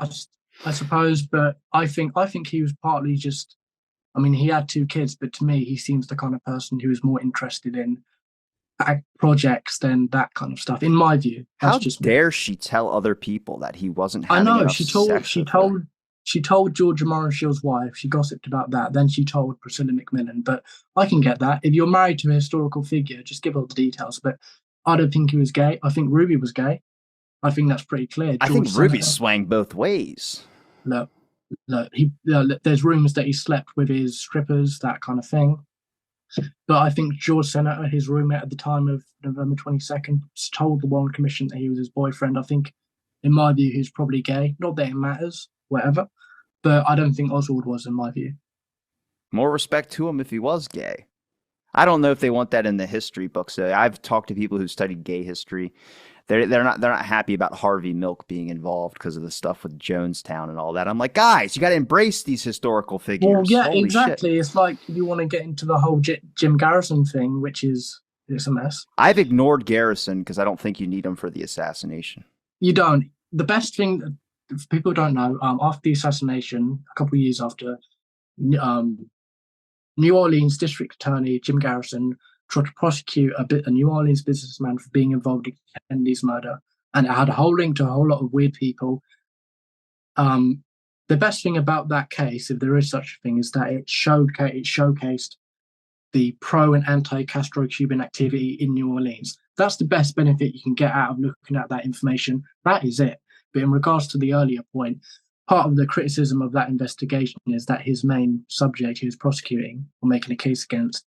I suppose, but I think he was partly just. I mean, he had two kids, but to me, he seems the kind of person who is more interested in projects than that kind of stuff. In my view, that's how just me. dare she tell other people that he wasn't I having know enough sex with her? she told Georgia Morishill's wife. She gossiped about that. Then she told Priscilla McMillan. But I can get that. If you're married to a historical figure, just give all the details. But I don't think he was gay. I think Ruby was gay. I think that's pretty clear. I think George Ruby Senator, swang both ways. look, there's rumors that he slept with his strippers, that kind of thing. But I think George Senator, his roommate at the time of November 22nd, told the Warren Commission that he was his boyfriend. I think, in my view, he's probably gay. Not that it matters, whatever. But I don't think Oswald was, in my view. More respect to him if he was gay. I don't know if they want that in the history books. I've talked to people who studied gay history. They're not happy about Harvey Milk being involved because of the stuff with Jonestown and all that. I'm like, guys, you got to embrace these historical figures. Well, yeah, Holy exactly. shit. It's like if you want to get into the whole Jim Garrison thing, which is it's a mess. I've ignored Garrison because I don't think you need him for the assassination. You don't. The best thing, if people don't know, after the assassination, a couple of years after, um, New Orleans District Attorney Jim Garrison tried to prosecute a New Orleans businessman for being involved in Kennedy's murder, and it had a whole link to a whole lot of weird people. The best thing about that case, if there is such a thing, is that it showcased the pro and anti-Castro Cuban activity in New Orleans. That's the best benefit you can get out of looking at that information. That is it. But in regards to the earlier point, part of the criticism of that investigation is that his main subject he was prosecuting or making a case against,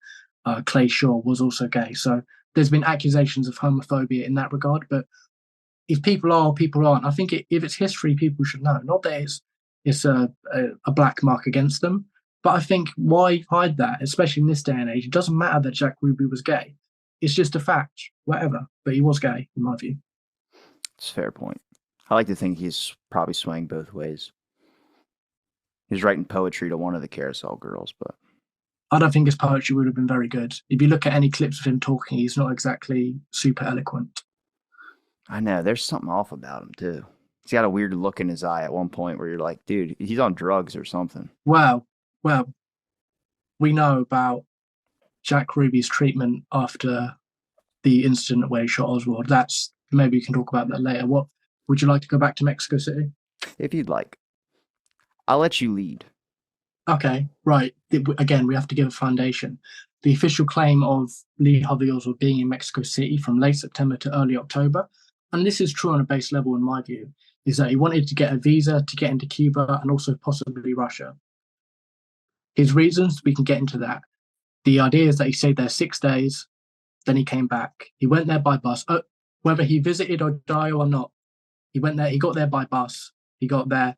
Clay Shaw, was also gay. So there's been accusations of homophobia in that regard. But if people are or people aren't, I think if it's history, people should know. Not that it's a black mark against them, but I think why hide that, especially in this day and age? It doesn't matter that Jack Ruby was gay. It's just a fact, whatever. But he was gay, in my view. It's a fair point. I like to think he's probably swaying both ways. He's writing poetry to one of the Carousel girls, but I don't think his poetry would have been very good. If you look at any clips of him talking, he's not exactly super eloquent. I know there's something off about him too. He's got a weird look in his eye at one point where you're like, dude, he's on drugs or something. Well, we know about Jack Ruby's treatment after the incident where he shot Oswald. That's maybe we can talk about that later. What would you like to go back to Mexico City? If you'd like, I'll let you lead. Okay, right. Again, we have to give a foundation. The official claim of Lee Harvey Oswald being in Mexico City from late September to early October, and this is true on a base level in my view, is that he wanted to get a visa to get into Cuba and also possibly Russia. His reasons, we can get into that. The idea is that he stayed there 6 days, then he came back. He went there by bus. Whether he visited Odio or not, he went there. He got there by bus. He got there.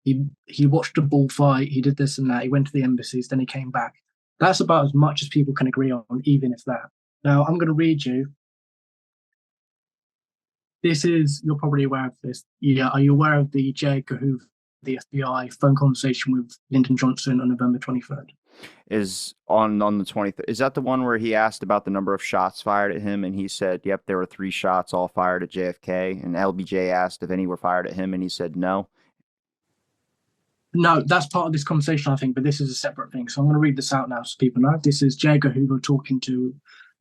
He watched a bullfight. He did this and that. He went to the embassies. Then he came back. That's about as much as people can agree on, even if that. Now, I'm going to read you. You're probably aware of this. Yeah, are you aware of the J. Edgar Hoover, the FBI phone conversation with Lyndon Johnson on November 23rd? Is on the 23rd. Is that the one where he asked about the number of shots fired at him and he said, yep, there were 3 shots all fired at JFK, and LBJ asked if any were fired at him and he said no? No, that's part of this conversation, I think, but this is a separate thing. So I'm going to read this out now so people know. This is J. Edgar Hoover talking to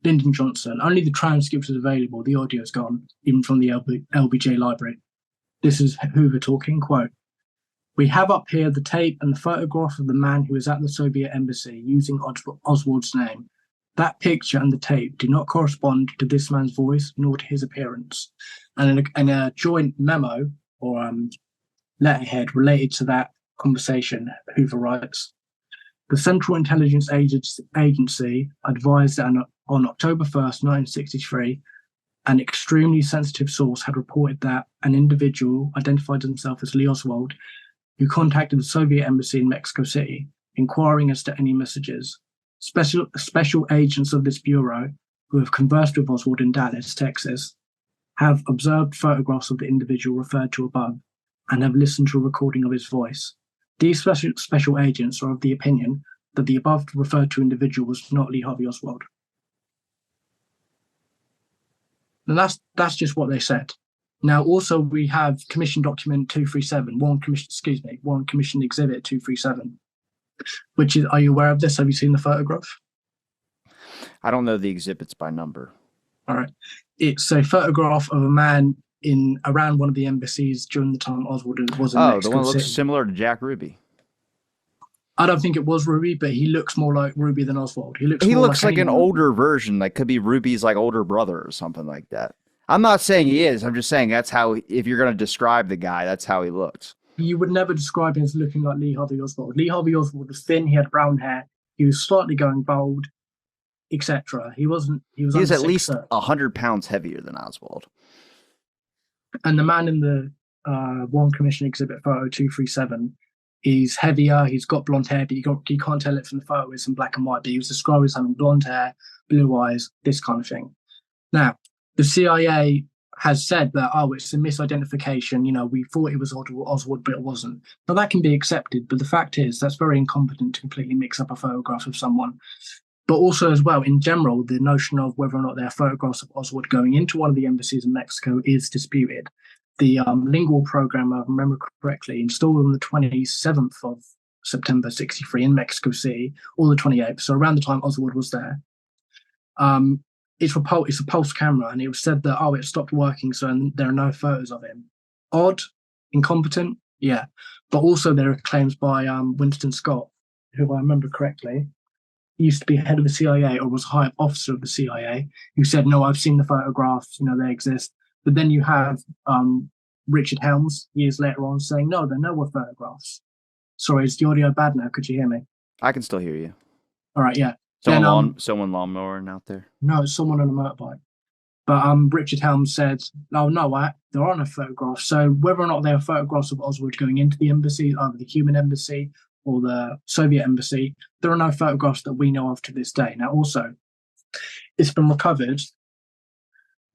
Lyndon Johnson. Only the transcript is available. The audio is gone, even from the LBJ library. This is Hoover talking, quote, "We have up here the tape and the photograph of the man who was at the Soviet embassy using Oswald's name. That picture and the tape do not correspond to this man's voice nor to his appearance." And in a joint memo or letterhead related to that conversation, Hoover writes, "The Central Intelligence Agency advised that on October 1st, 1963, an extremely sensitive source had reported that an individual identified himself as Lee Oswald, who contacted the Soviet embassy in Mexico City, inquiring as to any messages. Special agents of this bureau, who have conversed with Oswald in Dallas, Texas, have observed photographs of the individual referred to above, and have listened to a recording of his voice. These special agents are of the opinion that the above referred to individual was not Lee Harvey Oswald. And that's just what they said. Now, also, we have Commission Document 237, Warren Commission Exhibit 237, which is, are you aware of this? Have you seen the photograph? I don't know the exhibits by number. All right. It's a photograph of a man in around one of the embassies during the time Oswald was in Mexico the one that looks City. similar to Jack Ruby. I don't think it was Ruby, but he looks more like Ruby than Oswald. He looks like an older version. Like, could be Ruby's like older brother or something like that. I'm not saying he is. I'm just saying that's how, if you're going to describe the guy, that's how he looks. You would never describe him as looking like Lee Harvey Oswald. Lee Harvey Oswald was thin. He had brown hair. He was slightly going bald, etc. He was at least 100 pounds heavier than Oswald. And the man in the Warren Commission Exhibit photo 237, he's heavier. He's got blonde hair, but you can't tell it from the photo. It's in black and white. But he was described as having blonde hair, blue eyes, this kind of thing. Now, the CIA has said that, it's a misidentification. We thought it was Oswald, but it wasn't. Now, that can be accepted, but the fact is that's very incompetent to completely mix up a photograph of someone. But also, as well, in general, the notion of whether or not there are photographs of Oswald going into one of the embassies in Mexico is disputed. The lingual program, if I remember correctly, installed on the 27th of September 1963 in Mexico City, or the 28th, so around the time Oswald was there. It's a pulse camera, and it was said that, it stopped working, so there are no photos of him. Odd, incompetent, yeah. But also there are claims by Winston Scott, who, if I remember correctly, used to be head of the CIA or was a high officer of the CIA, who said, no, I've seen the photographs, they exist. But then you have Richard Helms years later on saying, no, there are no more photographs. Sorry, is the audio bad now? Could you hear me? I can still hear you. All right, yeah. Someone lawnmowing out there? No, it's someone on a motorbike. But Richard Helms said, no, there are no photographs. So whether or not there are photographs of Oswald going into the embassy, either the Cuban embassy or the Soviet embassy, there are no photographs that we know of to this day. Now, also, it's been recovered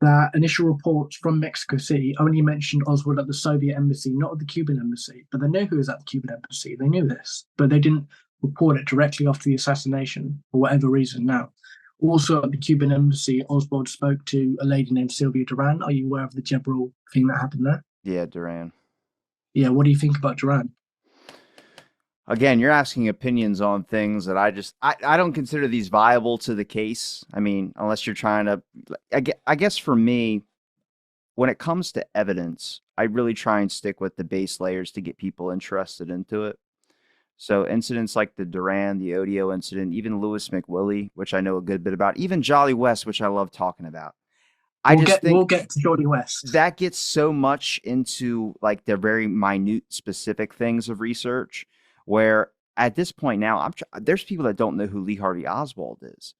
that initial reports from Mexico City only mentioned Oswald at the Soviet embassy, not at the Cuban embassy. But they knew who was at the Cuban embassy. They knew this, but they didn't report it directly after the assassination for whatever reason. Now, also at the Cuban embassy, Oswald spoke to a lady named Sylvia Duran. Are you aware of the Jebril thing that happened there? Yeah, Duran. Yeah, what do you think about Duran? Again, you're asking opinions on things that I don't consider these viable to the case. I mean, unless you're trying to, I guess for me, when it comes to evidence, I really try and stick with the base layers to get people interested into it. So incidents like the Duran, the Odio incident, even Louis McWillie, which I know a good bit about, even Jolly West, which I love talking about. We'll get to Jolly West. That gets so much into like the very minute, specific things of research, where at this point now, there's people that don't know who Lee Harvey Oswald is.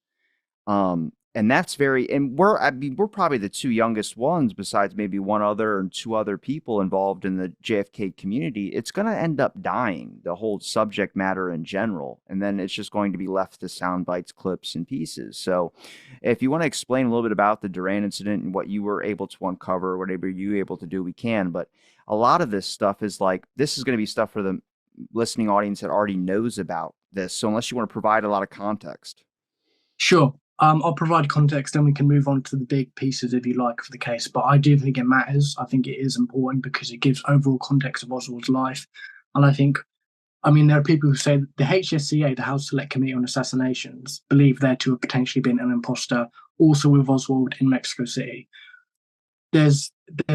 And that's we're probably the two youngest ones, besides maybe one other and two other people involved in the JFK community. It's going to end up dying, the whole subject matter in general. And then it's just going to be left to sound bites, clips, and pieces. So if you want to explain a little bit about the Duran incident and what you were able to uncover, whatever you were able to do, we can. But a lot of this stuff is this is going to be stuff for the listening audience that already knows about this. So unless you want to provide a lot of context. Sure. I'll provide context, then we can move on to the big pieces if you like for the case. But I do think it matters. I think it is important because it gives overall context of Oswald's life. And there are people who say that the HSCA, the House Select Committee on Assassinations, believe there to have potentially been an imposter also with Oswald in Mexico City. There's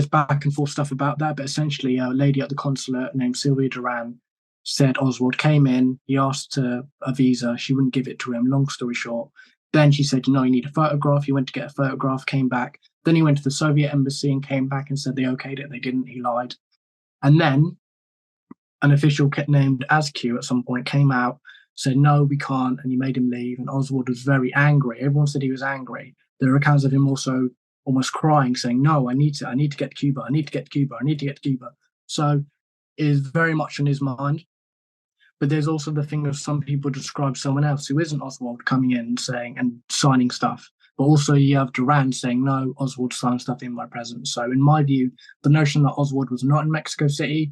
back and forth stuff about that, but essentially a lady at the consulate named Sylvia Duran said Oswald came in, he asked a visa, she wouldn't give it to him, long story short. Then she said, you need a photograph. He went to get a photograph, came back. Then he went to the Soviet embassy and came back and said they okayed it. They didn't. He lied. And then an official named Askew at some point came out, said, no, we can't. And he made him leave. And Oswald was very angry. Everyone said he was angry. There are accounts of him also almost crying, saying, no, I need to get to Cuba. I need to get to Cuba. I need to get to Cuba. So it is very much on his mind. But there's also the thing of some people describe someone else who isn't Oswald coming in and saying and signing stuff. But also you have Duran saying, no, Oswald signed stuff in my presence. So in my view, the notion that Oswald was not in Mexico City,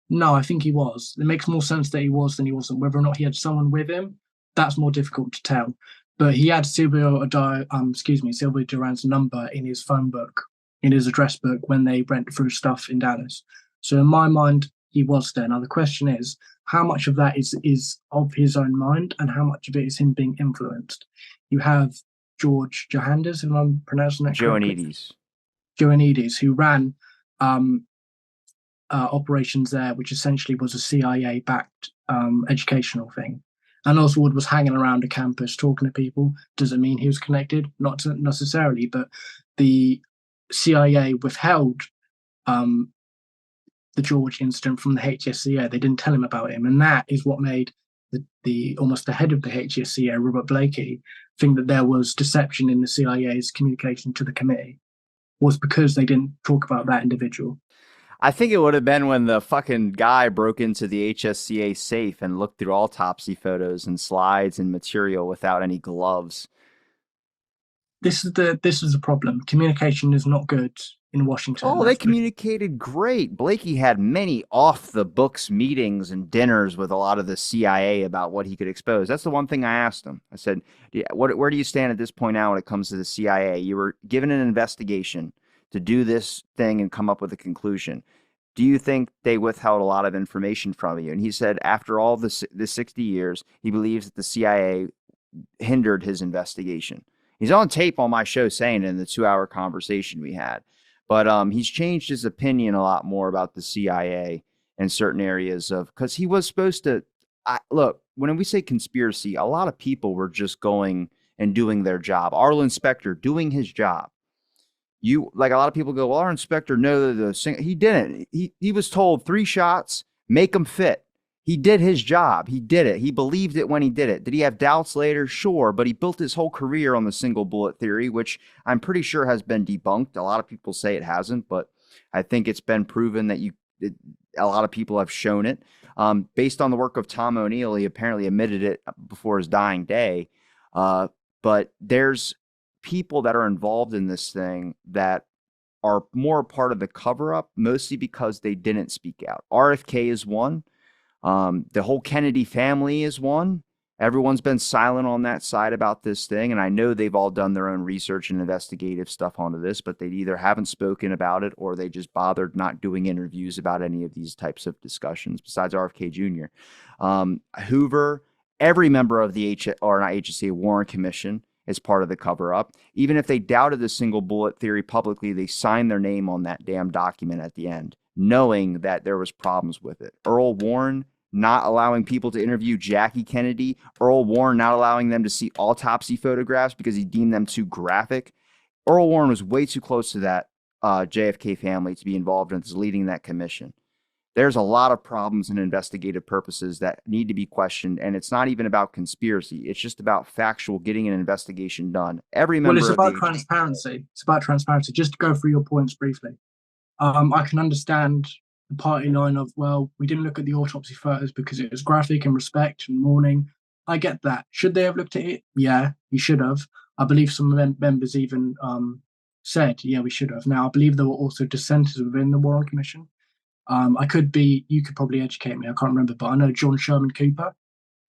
no, I think he was. It makes more sense that he was than he wasn't. Whether or not he had someone with him, that's more difficult to tell. But he had Sylvia Duran's number in his phone book, in his address book when they went through stuff in Dallas. So in my mind, he was there. Now the question is, how much of that is of his own mind, and how much of it is him being influenced? You have George Johannes, if I'm pronouncing that correctly. Johannides, who ran operations there, which essentially was a CIA-backed educational thing. And Oswald was hanging around a campus talking to people. Does it mean he was connected? Not necessarily, but the CIA withheld the George incident from the HSCA. They didn't tell him about him, and that is what made the almost the head of the HSCA, Robert Blakey, think that there was deception in the CIA's communication to the committee, was because they didn't talk about that individual. I think it would have been when the fucking guy broke into the HSCA safe and looked through autopsy photos and slides and material without any gloves. This is the problem. Communication is not good in Washington. Oh, they communicated great. Blakey had many off-the-books meetings and dinners with a lot of the CIA about what he could expose. That's the one thing I asked him. I said, where do you stand at this point now when it comes to the CIA? You were given an investigation to do this thing and come up with a conclusion. Do you think they withheld a lot of information from you? And he said after all the 60 years, he believes that the CIA hindered his investigation. He's on tape on my show saying it in the 2-hour conversation we had. But he's changed his opinion a lot more about the CIA in certain areas of, because he was supposed to, look, when we say conspiracy, a lot of people were just going and doing their job. Our inspector doing his job. Like a lot of people go, well, our inspector he didn't. He was told 3 shots, make them fit. He did his job. He did it. He believed it when he did it. Did he have doubts later? Sure. But he built his whole career on the single bullet theory, which I'm pretty sure has been debunked. A lot of people say it hasn't, but I think it's been proven that a lot of people have shown it. Based on the work of Tom O'Neill, he apparently admitted it before his dying day. But there's people that are involved in this thing that are more a part of the cover-up, mostly because they didn't speak out. RFK is one. The whole Kennedy family is one. Everyone's been silent on that side about this thing, and I know they've all done their own research and investigative stuff onto this, but they either haven't spoken about it or they just bothered not doing interviews about any of these types of discussions besides RFK Jr. Hoover, every member of the Warren Commission is part of the cover-up. Even if they doubted the single bullet theory publicly, they signed their name on that damn document at the end, knowing that there was problems with it. Earl Warren not allowing people to interview Jackie Kennedy. Earl Warren not allowing them to see autopsy photographs because he deemed them too graphic. Earl Warren was way too close to that JFK family to be involved in leading that commission. There's a lot of problems and investigative purposes that need to be questioned, and it's not even about conspiracy. It's just about factual getting an investigation done. It's about transparency. It's about transparency. Just to go through your points briefly. I can understand the party line of, well, we didn't look at the autopsy photos because it was graphic and respect and mourning. I get that. Should they have looked at it? Yeah, we should have. I believe some members even said, yeah, we should have. Now, I believe there were also dissenters within the Warren Commission. You could probably educate me. I can't remember, but I know John Sherman Cooper,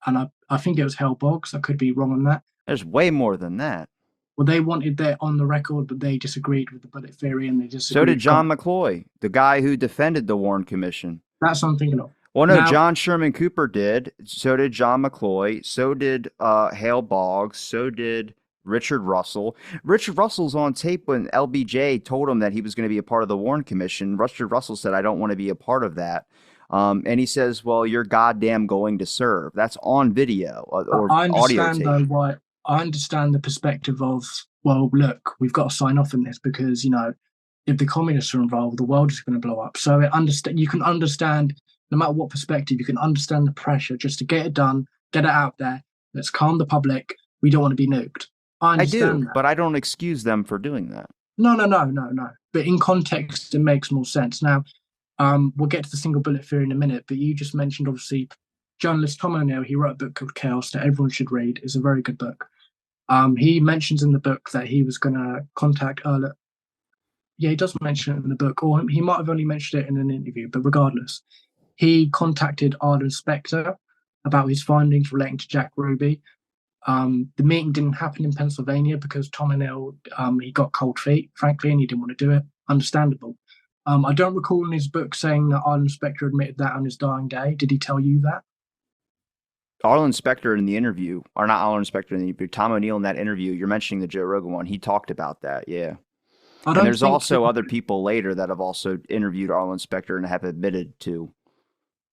and I think it was Hal Boggs. I could be wrong on that. There's way more than that. Well, they wanted that on the record, but they disagreed with the bullet theory, and they disagreed. So did John McCloy, the guy who defended the Warren Commission. That's what I'm thinking of. Well, no, John Sherman Cooper did. So did John McCloy. So did Hale Boggs. So did Richard Russell. Richard Russell's on tape when LBJ told him that he was going to be a part of the Warren Commission. Richard Russell said, I don't want to be a part of that. And he says, well, you're goddamn going to serve. That's on video or audio tape. Though, I understand the perspective of, well, look, we've got to sign off on this because, if the communists are involved, the world is going to blow up. So you can understand, no matter what perspective, you can understand the pressure just to get it done, get it out there. Let's calm the public. We don't want to be nuked. I do, but I don't excuse them for doing that. No. But in context, it makes more sense. Now, we'll get to the single bullet theory in a minute, but you just mentioned, obviously, journalist Tom O'Neill. He wrote a book called Chaos that everyone should read. It's a very good book. He mentions in the book that he was going to contact Erla. Yeah, he does mention it in the book, or he might have only mentioned it in an interview, but regardless, he contacted Arlen Specter about his findings relating to Jack Ruby. The meeting didn't happen in Pennsylvania because Tom O'Neill, he got cold feet, frankly, and he didn't want to do it. Understandable. I don't recall in his book saying that Arlen Specter admitted that on his dying day. Did he tell you that? Arlen Specter in the interview, or not Arlen Specter in the interview, Tom O'Neill in that interview, you're mentioning the Joe Rogan one, he talked about that, yeah. I And don't there's think also other people later that have also interviewed Arlen Specter and have admitted to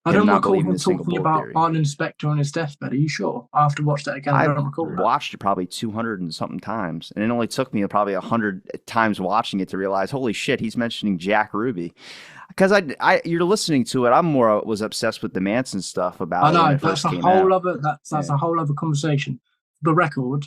I him don't not recall believing him the single talking bullet about theory. Arlen Specter on his deathbed. Are you sure? I have to watch that again. I I've don't recall that. watched it probably 200 and something times, and it only took me probably 100 times watching it to realize, holy shit, he's mentioning Jack Ruby. Because you're listening to it, I'm more was obsessed with the Manson stuff about I it when know it that's first a came whole out. other that's Yeah. a whole other conversation. For the record,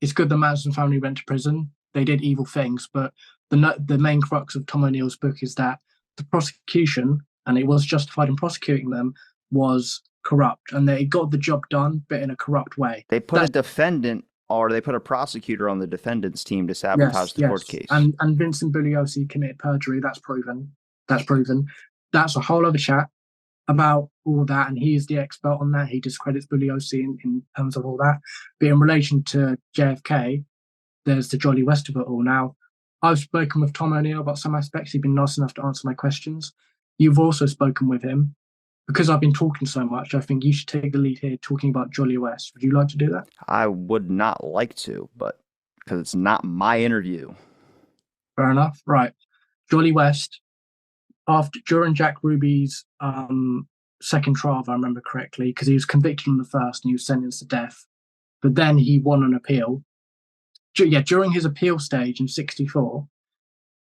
it's good the Manson family went to prison. They did evil things, but the main crux of Tom O'Neill's book is that the prosecution, and it was justified in prosecuting them, was corrupt, and they got the job done, but in a corrupt way. They put a defendant or they put a prosecutor on the defendant's team to sabotage Yes, the court yes, case. and Vincent Bugliosi committed perjury. That's proven. That's proven. That's a whole other chat about all that, and he is the expert on that. He discredits Bugliosi in terms of all that. But in relation to JFK, there's the Jolly West of it all. Now, I've spoken with Tom O'Neill about some aspects. He's been nice enough to answer my questions. You've also spoken with him. Because I've been talking so much, I think you should take the lead here talking about Jolly West. Would you like to do that? I would not like to, but because it's not my interview. Fair enough. Right. Jolly West, during Jack Ruby's second trial, if I remember correctly, because he was convicted in the first and he was sentenced to death, but then he won an appeal. During his appeal stage in '64,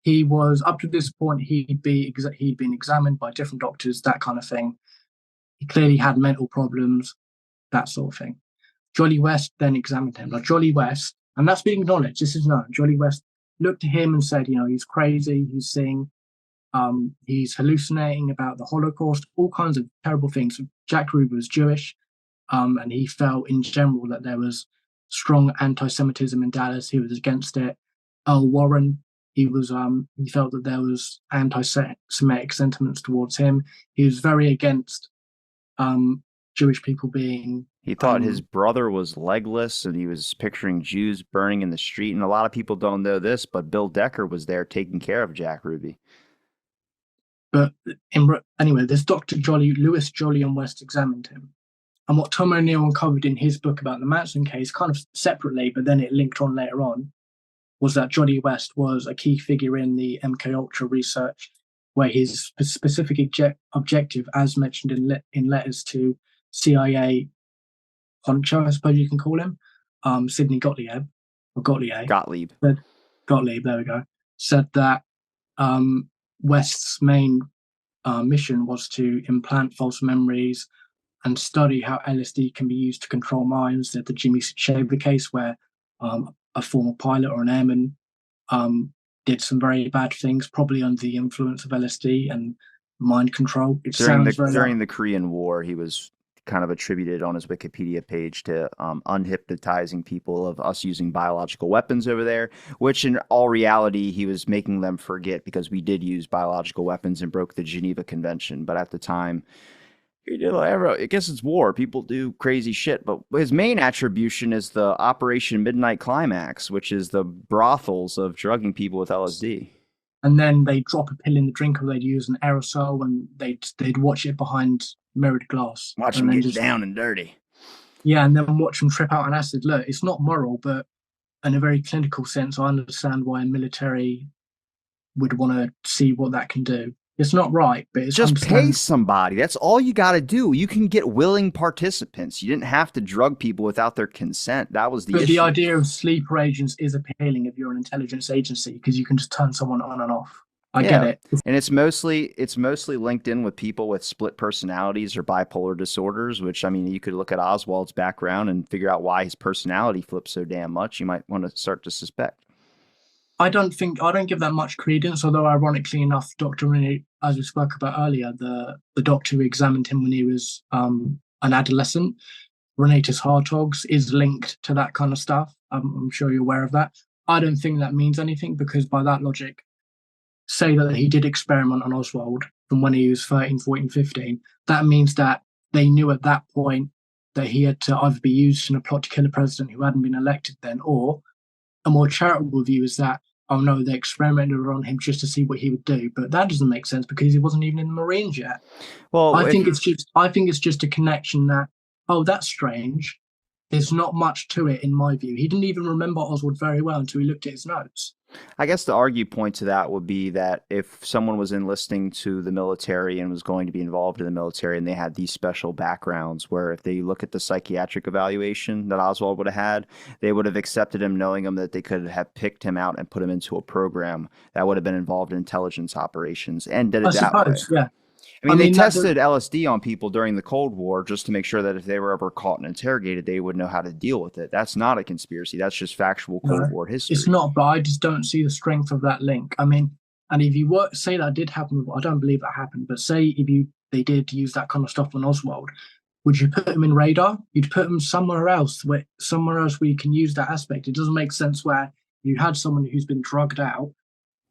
he was up to this point he'd been examined by different doctors, that kind of thing. He clearly had mental problems, that sort of thing. Jolly West then examined him. Like Jolly West, and that's being acknowledged, this is known. Jolly West looked at him and said, he's crazy, he's seeing, he's hallucinating about the Holocaust, all kinds of terrible things. Jack Ruby was Jewish, and he felt in general that there was strong anti-Semitism in Dallas. He was against it. Earl Warren, he felt that there was anti-Semitic sentiments towards him. He was very against Jewish people being. He thought his brother was legless, and he was picturing Jews burning in the street. And a lot of people don't know this, but Bill Decker was there taking care of Jack Ruby. But anyway, this Dr. Lewis Jolly and West examined him. And what Tom O'Neill uncovered in his book about the Manson case, kind of separately, but then it linked on later on, was that Jolly West was a key figure in the MKUltra research, where his specific objective, as mentioned in letters to CIA honcho, I suppose you can call him, Sidney Gottlieb, Gottlieb. Gottlieb, there we go, said that West's main mission was to implant false memories and study how LSD can be used to control minds. The Jimmy Shaver case, where a former pilot or an airman did some very bad things, probably under the influence of LSD and mind control. During the Korean War, he was kind of attributed on his Wikipedia page to unhypnotizing people of us using biological weapons over there, which in all reality, he was making them forget, because we did use biological weapons and broke the Geneva Convention. But at the time, I guess it's war. People do crazy shit. But his main attribution is the Operation Midnight Climax, which is the brothels of drugging people with LSD. And then they'd drop a pill in the drink, or they'd use an aerosol, and they'd watch it behind mirrored glass. Watch them get down and dirty. Yeah, and then watch them trip out on acid. Look, it's not moral, but in a very clinical sense, I understand why a military would want to see what that can do. It's not right, but it's just pay somebody. That's all you got to do. You can get willing participants. You didn't have to drug people without their consent. That was the issue. The idea of sleeper agents is appealing if you're an intelligence agency, because you can just turn someone on and off. I get it. And it's mostly linked in with people with split personalities or bipolar disorders, which, I mean, you could look at Oswald's background and figure out why his personality flips so damn much. You might want to start to suspect. I don't give that much credence, although ironically enough, Dr. Rennie, as we spoke about earlier, the doctor who examined him when he was an adolescent, Renatus Hartogs is linked to that kind of stuff. I'm sure you're aware of that. I don't think that means anything because by that logic, say that he did experiment on Oswald from when he was 13, 14, 15, that means that they knew at that point that he had to either be used in a plot to kill a president who hadn't been elected then, or a more charitable view is that, oh no, they experimented on him just to see what he would do. But that doesn't make sense because he wasn't even in the Marines yet. Well, I think it's just a connection that, oh, that's strange. There's not much to it in my view. He didn't even remember Oswald very well until he looked at his notes. I guess the argue point to that would be that if someone was enlisting to the military and was going to be involved in the military and they had these special backgrounds where if they look at the psychiatric evaluation that Oswald would have had, they would have accepted him knowing him that they could have picked him out and put him into a program that would have been involved in intelligence operations and did it that way. Yeah. I mean, they tested LSD on people during the Cold War just to make sure that if they were ever caught and interrogated, they would know how to deal with it. That's not a conspiracy. That's just factual Cold War history. It's not, but I just don't see the strength of that link. I mean, and if you say that did happen, I don't believe that happened, but say if they did use that kind of stuff on Oswald, would you put him in radar? You'd put him somewhere else where you can use that aspect. It doesn't make sense where you had someone who's been drugged out,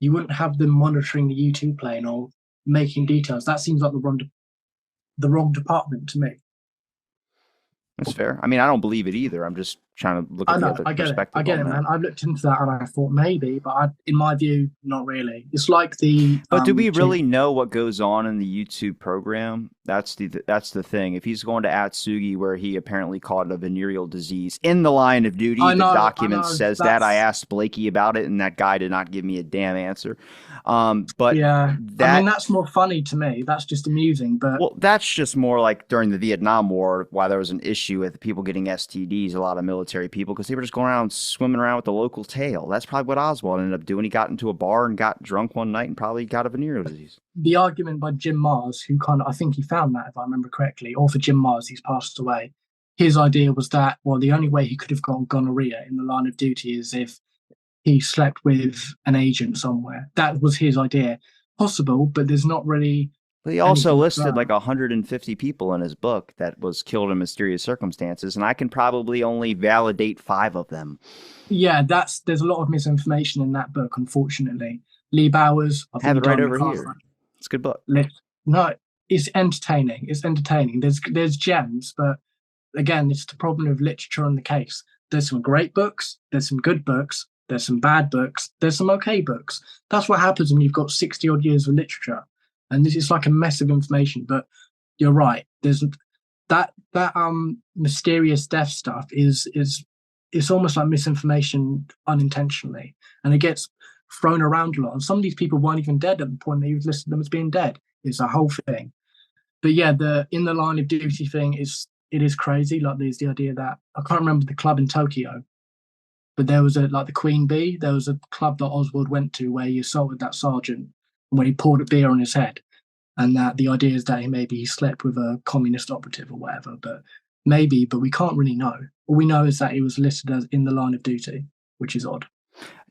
you wouldn't have them monitoring the U2 plane or making details. That seems like the wrong department to me. That's fair. I mean, I don't believe it either. I'm just trying to look at the other perspective. I get it, man. I've looked into that and I thought maybe, but in my view, not really. It's like the. But do we really know what goes on in the YouTube program? That's the thing. If he's going to Atsugi, where he apparently caught a venereal disease in the line of duty, the document says that. I asked Blakey about it, and that guy did not give me a damn answer. But yeah, I mean, that's more funny to me. That's just amusing. But well, that's just more like during the Vietnam War, why there was an issue with people getting STDs, a lot of military people, because they were just going around swimming around with the local tail. That's probably what Oswald ended up doing. He got into a bar and got drunk one night and probably got a venereal disease. The argument by Jim Mars, who I think he found that, if I remember correctly, or for Jim Mars, he's passed away. His idea was that, well, the only way he could have gotten gonorrhea in the line of duty is if he slept with an agent somewhere. That was his idea. Possible, but there's not really. But he also listed like 150 people in his book that was killed in mysterious circumstances, and I can probably only validate 5 of them. Yeah, there's a lot of misinformation in that book, unfortunately. Lee Bowers, I have it right over here. It's a good book. No, it's entertaining. It's entertaining. There's gems, but again, it's the problem of literature on the case. There's some great books. There's some good books. There's some bad books. There's some okay books. That's what happens when you've got 60 odd years of literature. And this is like a mess of information, but you're right. There's that mysterious death stuff is it's almost like misinformation unintentionally. And it gets thrown around a lot. And some of these people weren't even dead at the point that you've listed them as being dead. It's a whole thing. But yeah, the in the line of duty thing it is crazy. Like there's the idea that I can't remember the club in Tokyo, but there was like the Queen Bee. There was a club that Oswald went to where he assaulted that sergeant when he poured a beer on his head, and that the idea is that he slept with a communist operative or whatever. But we can't really know. All we know is that he was listed as in the line of duty, which is odd.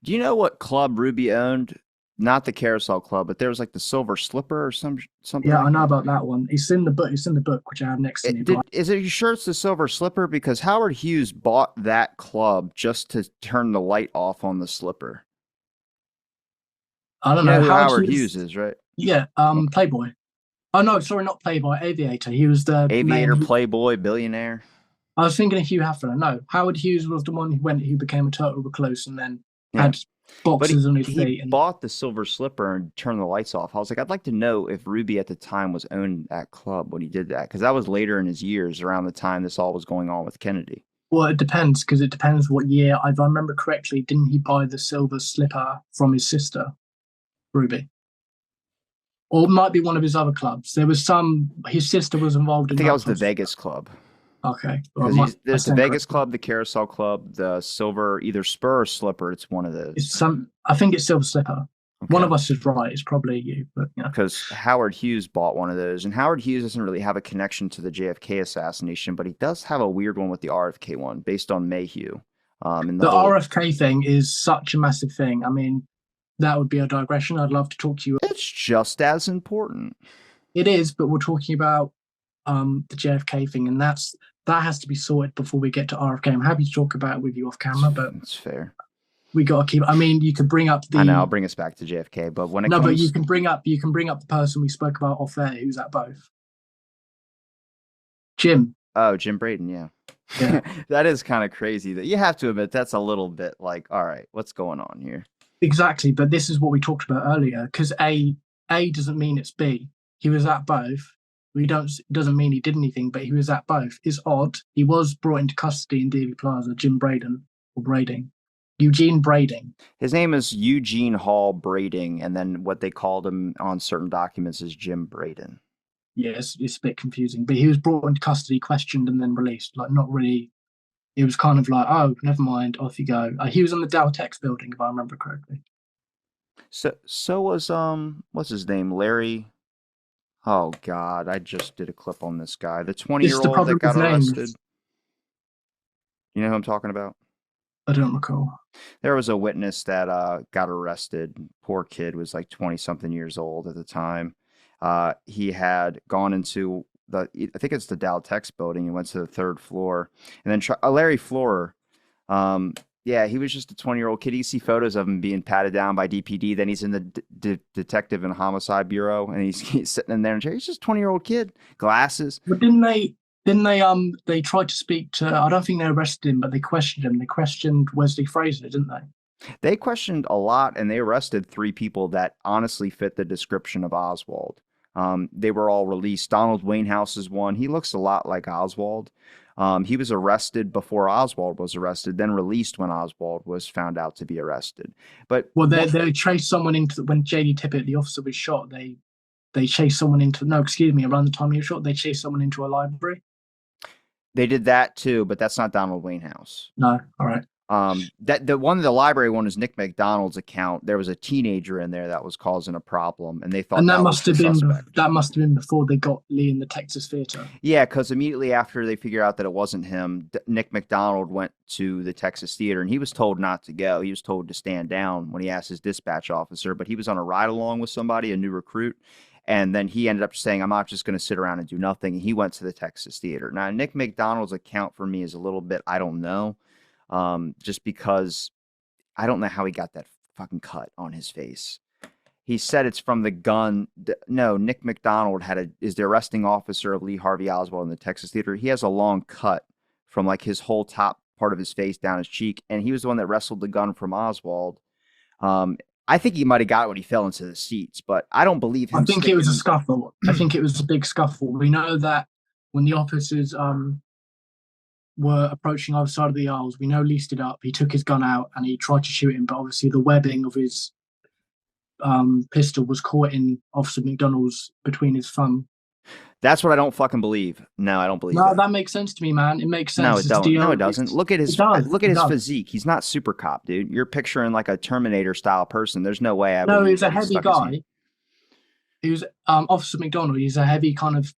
Do you know what club Ruby owned? Not the Carousel Club, but there was like the Silver Slipper or something. Yeah, like I know about that one. It's in the book. It's in the book, which I have next to me. Is it you sure it's the Silver Slipper? Because Howard Hughes bought that club just to turn the light off on the slipper. I don't know. Who Howard Hughes is, right? Yeah, Playboy. Oh no, sorry, not Playboy. Aviator. He was the Aviator, Playboy, billionaire. I was thinking of Hugh Hefner. No, Howard Hughes was the one who became a total recluse and then had boxes on his feet. He bought the Silver Slipper and turned the lights off. I was like, I'd like to know if Ruby at the time was owning that club when he did that, because that was later in his years, around the time this all was going on with Kennedy. Well, it depends, because it depends what year. If I remember correctly, didn't he buy the Silver Slipper from his sister, Ruby? Or it might be one of his other clubs. There was his sister was involved in. I think that was the Vegas Club. Okay. There's the Vegas Club, the Carousel Club, the Silver, either Spur or Slipper. It's one of those. I think it's Silver Slipper. Okay. One of us is right. It's probably you, but because Howard Hughes bought one of those, and Howard Hughes doesn't really have a connection to the JFK assassination, but he does have a weird one with the RFK one, based on Mayhew. The RFK thing is such a massive thing. I mean, that would be a digression. I'd love to talk to you. It's just as important. It is, but we're talking about the JFK thing, and that's that has to be sorted before we get to RFK. I'm happy to talk about it with you off camera, but it's fair. We got to keep. I mean, you could bring up the. I know. I'll bring us back to JFK, but when it comes, but you can bring up the person we spoke about off air who's at both. Jim. Oh, Jim Braden. Yeah. That is kind of crazy. That you have to admit that's a little bit like, all right, what's going on here? Exactly, but this is what we talked about earlier. Because A doesn't mean it's B. He was at both. Doesn't mean he did anything, but he was at both. It's odd. He was brought into custody in Dealey Plaza. Jim Braden or Brading. Eugene Brading. His name is Eugene Hall Brading, and then what they called him on certain documents is Jim Braden. Yes, it's a bit confusing, but he was brought into custody, questioned, and then released. Like, not really. It was kind of like, oh, never mind, off you go. He was in the Dow Tex building, if I remember correctly. So was what's his name, Larry? Oh God, I just did a clip on this guy, the 20-year-old that got arrested. You know who I'm talking about? I don't recall. There was a witness that got arrested. Poor kid was like 20-something years old at the time. He had gone into I think it's the Dow Tex building. He went to the 3rd floor. And then Larry Florer, he was just a 20-year-old kid. You see photos of him being patted down by DPD. Then he's in the Detective and Homicide Bureau, and he's sitting in there in a chair. He's just a 20-year-old kid, glasses. But they tried to speak to, I don't think they arrested him, but they questioned him. They questioned Wesley Fraser, didn't they? They questioned a lot, and they arrested 3 people that honestly fit the description of Oswald. They were all released. Donald Wainhouse is one. He looks a lot like Oswald. He was arrested before Oswald was arrested, then released when Oswald was found out to be arrested. But they chased someone into when J.D. Tippett, the officer, was shot. They chased someone around the time he was shot, they chased someone into a library. They did that too, but that's not Donald Wainhouse. No, all right. The library one is Nick McDonald's account. There was a teenager in there that was causing a problem, and they thought that must have been before they got Lee in the Texas theater. Yeah, because immediately after they figure out that it wasn't him, Nick McDonald went to the Texas theater, and he was told not to go. He was told to stand down when he asked his dispatch officer, but he was on a ride along with somebody, a new recruit. And then he ended up saying, I'm not just going to sit around and do nothing. And he went to the Texas theater. Now, Nick McDonald's account for me is a little bit, I don't know. Just because I don't know how he got that fucking cut on his face. He said it's from the gun. No, Nick McDonald is the arresting officer of Lee Harvey Oswald in the Texas theater. He has a long cut from like his whole top part of his face down his cheek. And he was the one that wrestled the gun from Oswald. I think he might have got it when he fell into the seats, but I don't believe him. I think it was a scuffle. I think it was a big scuffle. We know that when the officers were approaching either side of the aisles, we know Lee stood up, he took his gun out and he tried to shoot him, but obviously the webbing of his pistol was caught in Officer McDonald's between his thumb. That's what I don't fucking believe. No, I don't believe that makes sense to me, man. It makes sense. No, it don't. No, it doesn't. Look at his physique. He's not super cop, dude. You're picturing like a Terminator style person. There's no way I would. No, he's a heavy guy. He was Officer McDonald. He's a heavy kind of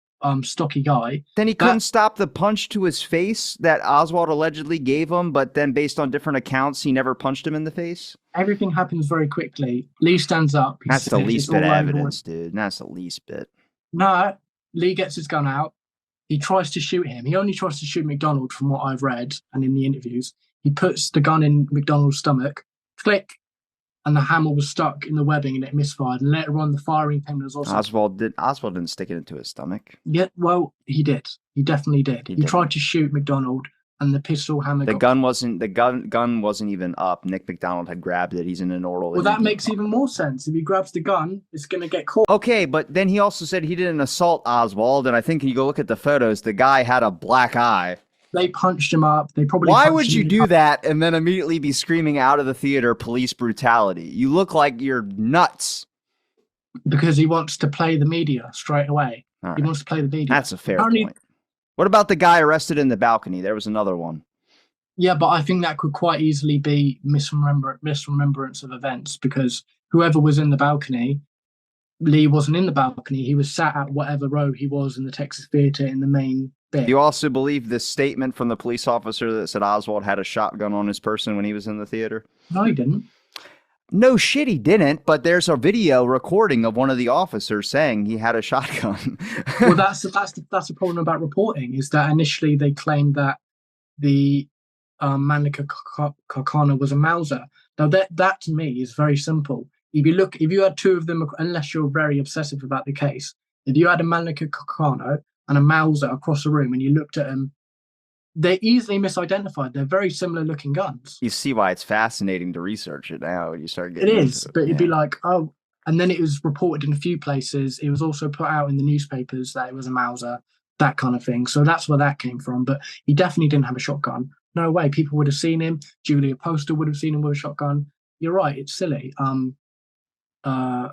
stocky guy. Then he couldn't stop the punch to his face that Oswald allegedly gave him, but then based on different accounts, he never punched him in the face. Everything happens very quickly. Lee stands up. That's the least bit of evidence, dude. That's the least bit. No, Lee gets his gun out. He tries to shoot him. He only tries to shoot McDonald from what I've read and in the interviews. He puts the gun in McDonald's stomach. Click. And the hammer was stuck in the webbing and it misfired. And later on, the firing pin was also... Oswald didn't stick it into his stomach. Yeah, well, he did. He definitely did. He tried to shoot McDonald and the pistol hammer the gun wasn't even up. Nick McDonald had grabbed it. He's in an order. Well, that makes even more sense. If he grabs the gun, it's going to get caught. Okay, but then he also said he didn't assault Oswald. And I think you go look at the photos, the guy had a black eye. They punched him up. Why would you do that and then immediately be screaming out of the theater, police brutality? You look like you're nuts. Because he wants to play the media straight away. Right. He wants to play the media. That's a fair point. What about the guy arrested in the balcony? There was another one. Yeah, but I think that could quite easily be misremembrance of events because whoever was in the balcony, Lee wasn't in the balcony. He was sat at whatever row he was in the Texas theater in the main bit. You also believe this statement from the police officer that said Oswald had a shotgun on his person when he was in the theater? No, he didn't. No shit, he didn't. But there's a video recording of one of the officers saying he had a shotgun. Well, that's the problem about reporting, is that initially they claimed that the Manica Carcana was a Mauser. Now that to me is very simple. If you had two of them, unless you're very obsessive about the case, if you had a Manica Carcano and a Mauser across the room and you looked at them, they're easily misidentified. They're very similar looking guns. You see why it's fascinating to research it now. You start It getting is, into it. but it'd Yeah. be like, oh, and then it was reported in a few places. It was also put out in the newspapers that it was a Mauser, that kind of thing. So that's where that came from. But he definitely didn't have a shotgun. No way. People would have seen him. Julia Poster would have seen him with a shotgun. You're right. It's silly.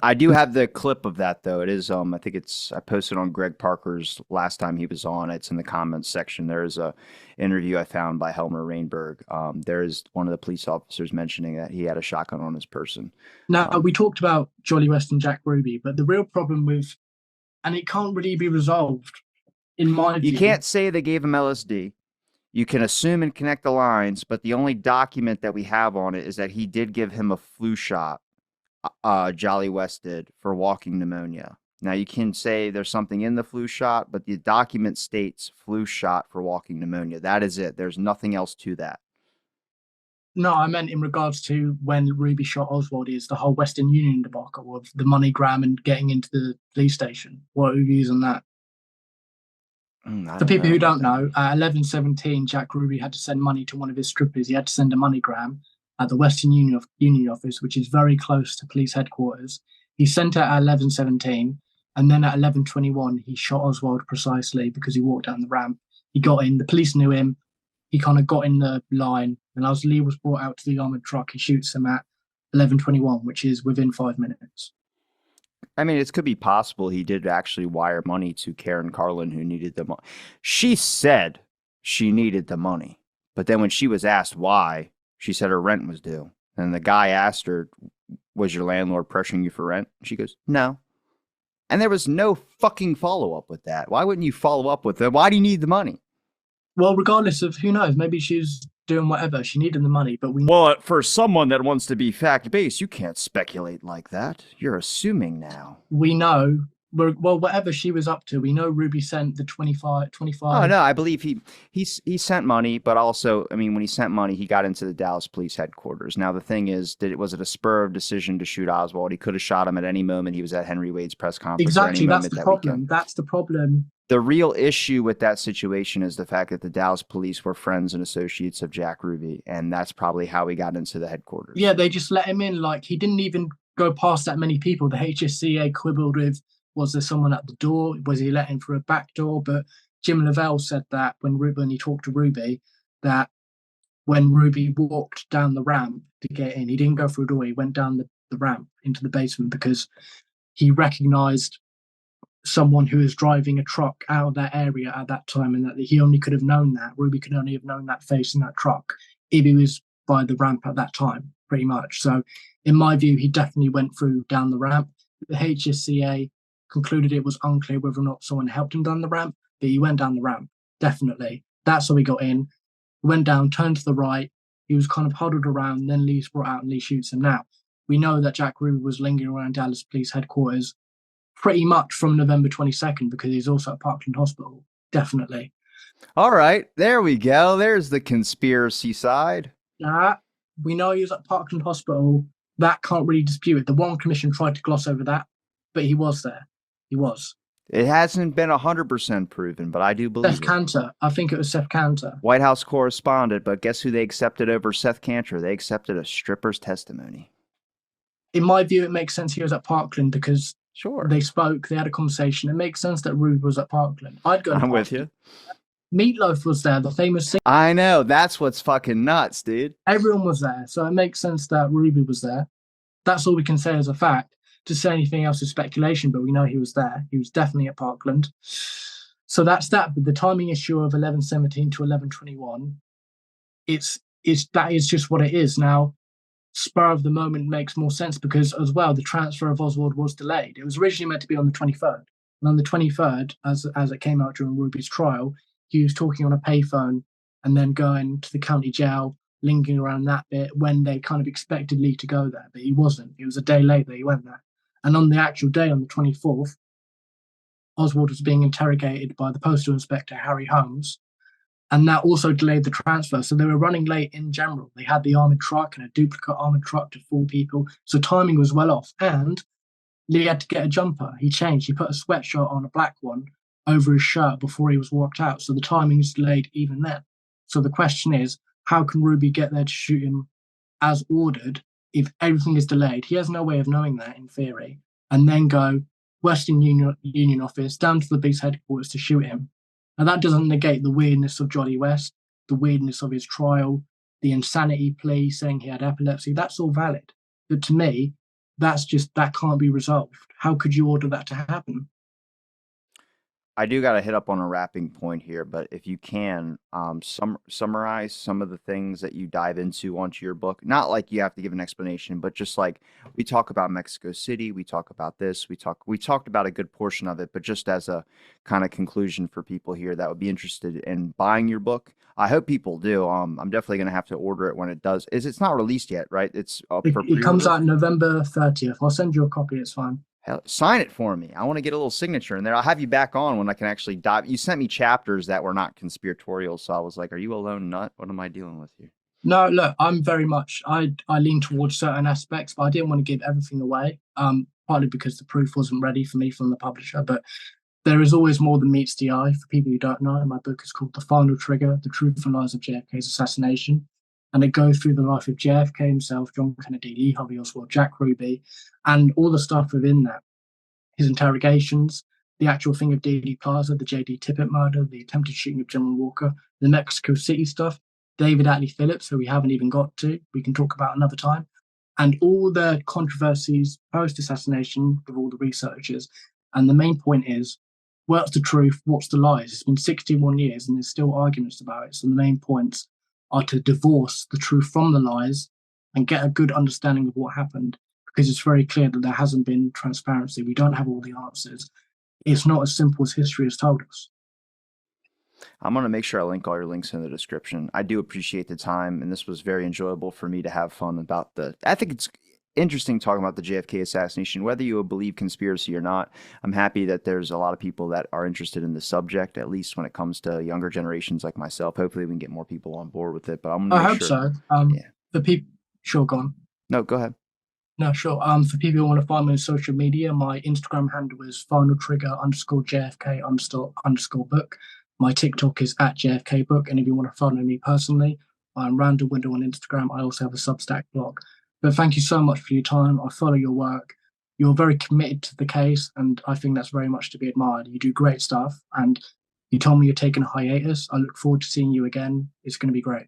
I do have the clip of that though. It is I think I posted on Greg Parker's last time he was on. It's in the comments section. There is a interview I found by Helmer Rainberg. There is one of the police officers mentioning that he had a shotgun on his person. Now we talked about Jolly West and Jack Ruby, but the real problem with, and it can't really be resolved in my view. You can't say they gave him LSD. You can assume and connect the lines, but the only document that we have on it is that he did give him a flu shot. Jolly West did, for walking pneumonia. Now you can say there's something in the flu shot, but the document states flu shot for walking pneumonia. That is it. There's nothing else to that. No, I meant in regards to when Ruby shot Oswald, is the whole Western Union debacle of the MoneyGram and getting into the police station. What are your views on that? For people who don't know, at 11:17, Jack Ruby had to send money to one of his strippers. He had to send a MoneyGram at the Western Union office, which is very close to police headquarters. He sent it at 11:17, and then at 11:21, he shot Oswald precisely because he walked down the ramp. He got in. The police knew him. He kind of got in the line, and as Lee was brought out to the armored truck, he shoots him at 11:21, which is within 5 minutes. I mean, it could be possible he did actually wire money to Karen Carlin, who needed the money. She said she needed the money, but then when she was asked why, she said her rent was due. And the guy asked her, was your landlord pressuring you for rent? She goes, no. And there was no fucking follow-up with that. Why wouldn't you follow up with it? Why do you need the money? Well, regardless of, who knows, maybe she's doing whatever. She needed the money, but Well, for someone that wants to be fact-based, you can't speculate like that. You're assuming now. we know, well, whatever she was up to, we know Ruby sent the 25. Oh, no, I believe he sent money, but also, I mean, when he sent money, he got into the Dallas police headquarters. Now, the thing is, was it a spur of decision to shoot Oswald? He could have shot him at any moment. He was at Henry Wade's press conference. Exactly, that's the problem. That's the problem. The real issue with that situation is the fact that the Dallas police were friends and associates of Jack Ruby, and that's probably how he got into the headquarters. Yeah, they just let him in. Like, he didn't even go past that many people. The HSCA quibbled with, was there someone at the door? Was he let in through a back door? But Jim Lavelle said that when he talked to Ruby, that when Ruby walked down the ramp to get in, he didn't go through a door. He went down the ramp into the basement because he recognized someone who was driving a truck out of that area at that time, and that he only could have known that. Ruby could only have known that face in that truck if he was by the ramp at that time, pretty much. So in my view, he definitely went through down the ramp. The HSCA concluded it was unclear whether or not someone helped him down the ramp, but he went down the ramp, definitely. That's how he got in. He went down, turned to the right. He was kind of huddled around, and then Lee's brought out and Lee shoots him. Now, we know that Jack Ruby was lingering around Dallas Police Headquarters pretty much from November 22nd because he's also at Parkland Hospital, definitely. All right, there we go. There's the conspiracy side. We know he was at Parkland Hospital. That can't really dispute it. The Warren Commission tried to gloss over that, but he was there. He was. It hasn't been 100% proven, but I do believe Seth Cantor. I think it was Seth Cantor. White House correspondent, but guess who they accepted over Seth Cantor? They accepted a stripper's testimony. In my view, it makes sense he was at Parkland because sure, they spoke, they had a conversation. It makes sense that Ruby was at Parkland. I'd go to I'm Parkland. with you. Meatloaf was there, the famous singer. I know. That's what's fucking nuts, dude. Everyone was there, so it makes sense that Ruby was there. That's all we can say as a fact. To say anything else is speculation, but we know he was there. He was definitely at Parkland. So that's that. But the timing issue of 11:17 to 11:21, that is just what it is. Now, spur of the moment makes more sense because, as well, the transfer of Oswald was delayed. It was originally meant to be on the 23rd. And on the 23rd, as it came out during Ruby's trial, he was talking on a payphone and then going to the county jail, lingering around that bit when they kind of expected Lee to go there, but he wasn't. It was a day late that he went there. And on the actual day, on the 24th, Oswald was being interrogated by the postal inspector, Harry Holmes, and that also delayed the transfer. So they were running late in general. They had the armored truck and a duplicate armored truck to 4 people. So timing was well off. And Lee had to get a jumper. He changed. He put a sweatshirt on, a black one, over his shirt before he was walked out. So the timing is delayed even then. So the question is, how can Ruby get there to shoot him as ordered if everything is delayed? He has no way of knowing that in theory. And then go Western Union office down to the base headquarters to shoot him. Now that doesn't negate the weirdness of Johnny West, the weirdness of his trial, the insanity plea saying he had epilepsy. That's all valid. But to me, that can't be resolved. How could you order that to happen? I do got to hit up on a wrapping point here, but if you can, summarize some of the things that you dive into onto your book. Not like you have to give an explanation, but just like we talk about Mexico City, we talk about this, we talked about a good portion of it, but just as a kind of conclusion for people here that would be interested in buying your book. I hope people do. I'm definitely gonna have to order it when it does. It's not released yet, right? It's up for It comes pre-order. out November 30th. I'll send you a copy. It's fine. Hell, sign it for me. I want to get a little signature in there. I'll have you back on when I can actually dive. You sent me chapters that were not conspiratorial, so I was like, "Are you a lone nut? What am I dealing with here?" No, look, I'm very much I lean towards certain aspects, but I didn't want to give everything away. Partly because the proof wasn't ready for me from the publisher, but there is always more than meets the eye. For people who don't know, my book is called The Final Trigger: The Truth and Lies of JFK's Assassination. And it goes through the life of JFK himself, John Kennedy, Lee Harvey Oswald, Jack Ruby, and all the stuff within that. His interrogations, the actual thing of Dealey Plaza, the J.D. Tippit murder, the attempted shooting of General Walker, the Mexico City stuff, David Atlee Phillips, who we haven't even got to, we can talk about another time, and all the controversies post-assassination with all the researchers. And the main point is, what's the truth, what's the lies? It's been 61 years and there's still arguments about it. So the main points are to divorce the truth from the lies and get a good understanding of what happened, because it's very clear that there hasn't been transparency. We don't have all the answers. It's not as simple as history has told us. I'm going to make sure I link all your links in the description. I do appreciate the time, and this was very enjoyable for me to have fun about the. I think it's interesting talking about the JFK assassination, whether you believe conspiracy or not. I'm happy that there's a lot of people that are interested in the subject, at least when it comes to younger generations like myself. Hopefully, we can get more people on board with it. But I'm going I to make hope sure. so. Yeah. For people, sure, go on. No, go ahead. No, sure. For people who want to find me on social media, my Instagram handle is final trigger underscore JFK underscore book. My TikTok is at JFK book. And if you want to follow me personally, I'm Randall Windle on Instagram. I also have a Substack blog. But thank you so much for your time. I follow your work. You're very committed to the case, and I think that's very much to be admired. You do great stuff, and you told me you're taking a hiatus. I look forward to seeing you again. It's going to be great.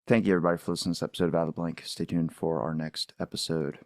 Thank you, everybody, for listening to this episode of Out of the Blank. Stay tuned for our next episode.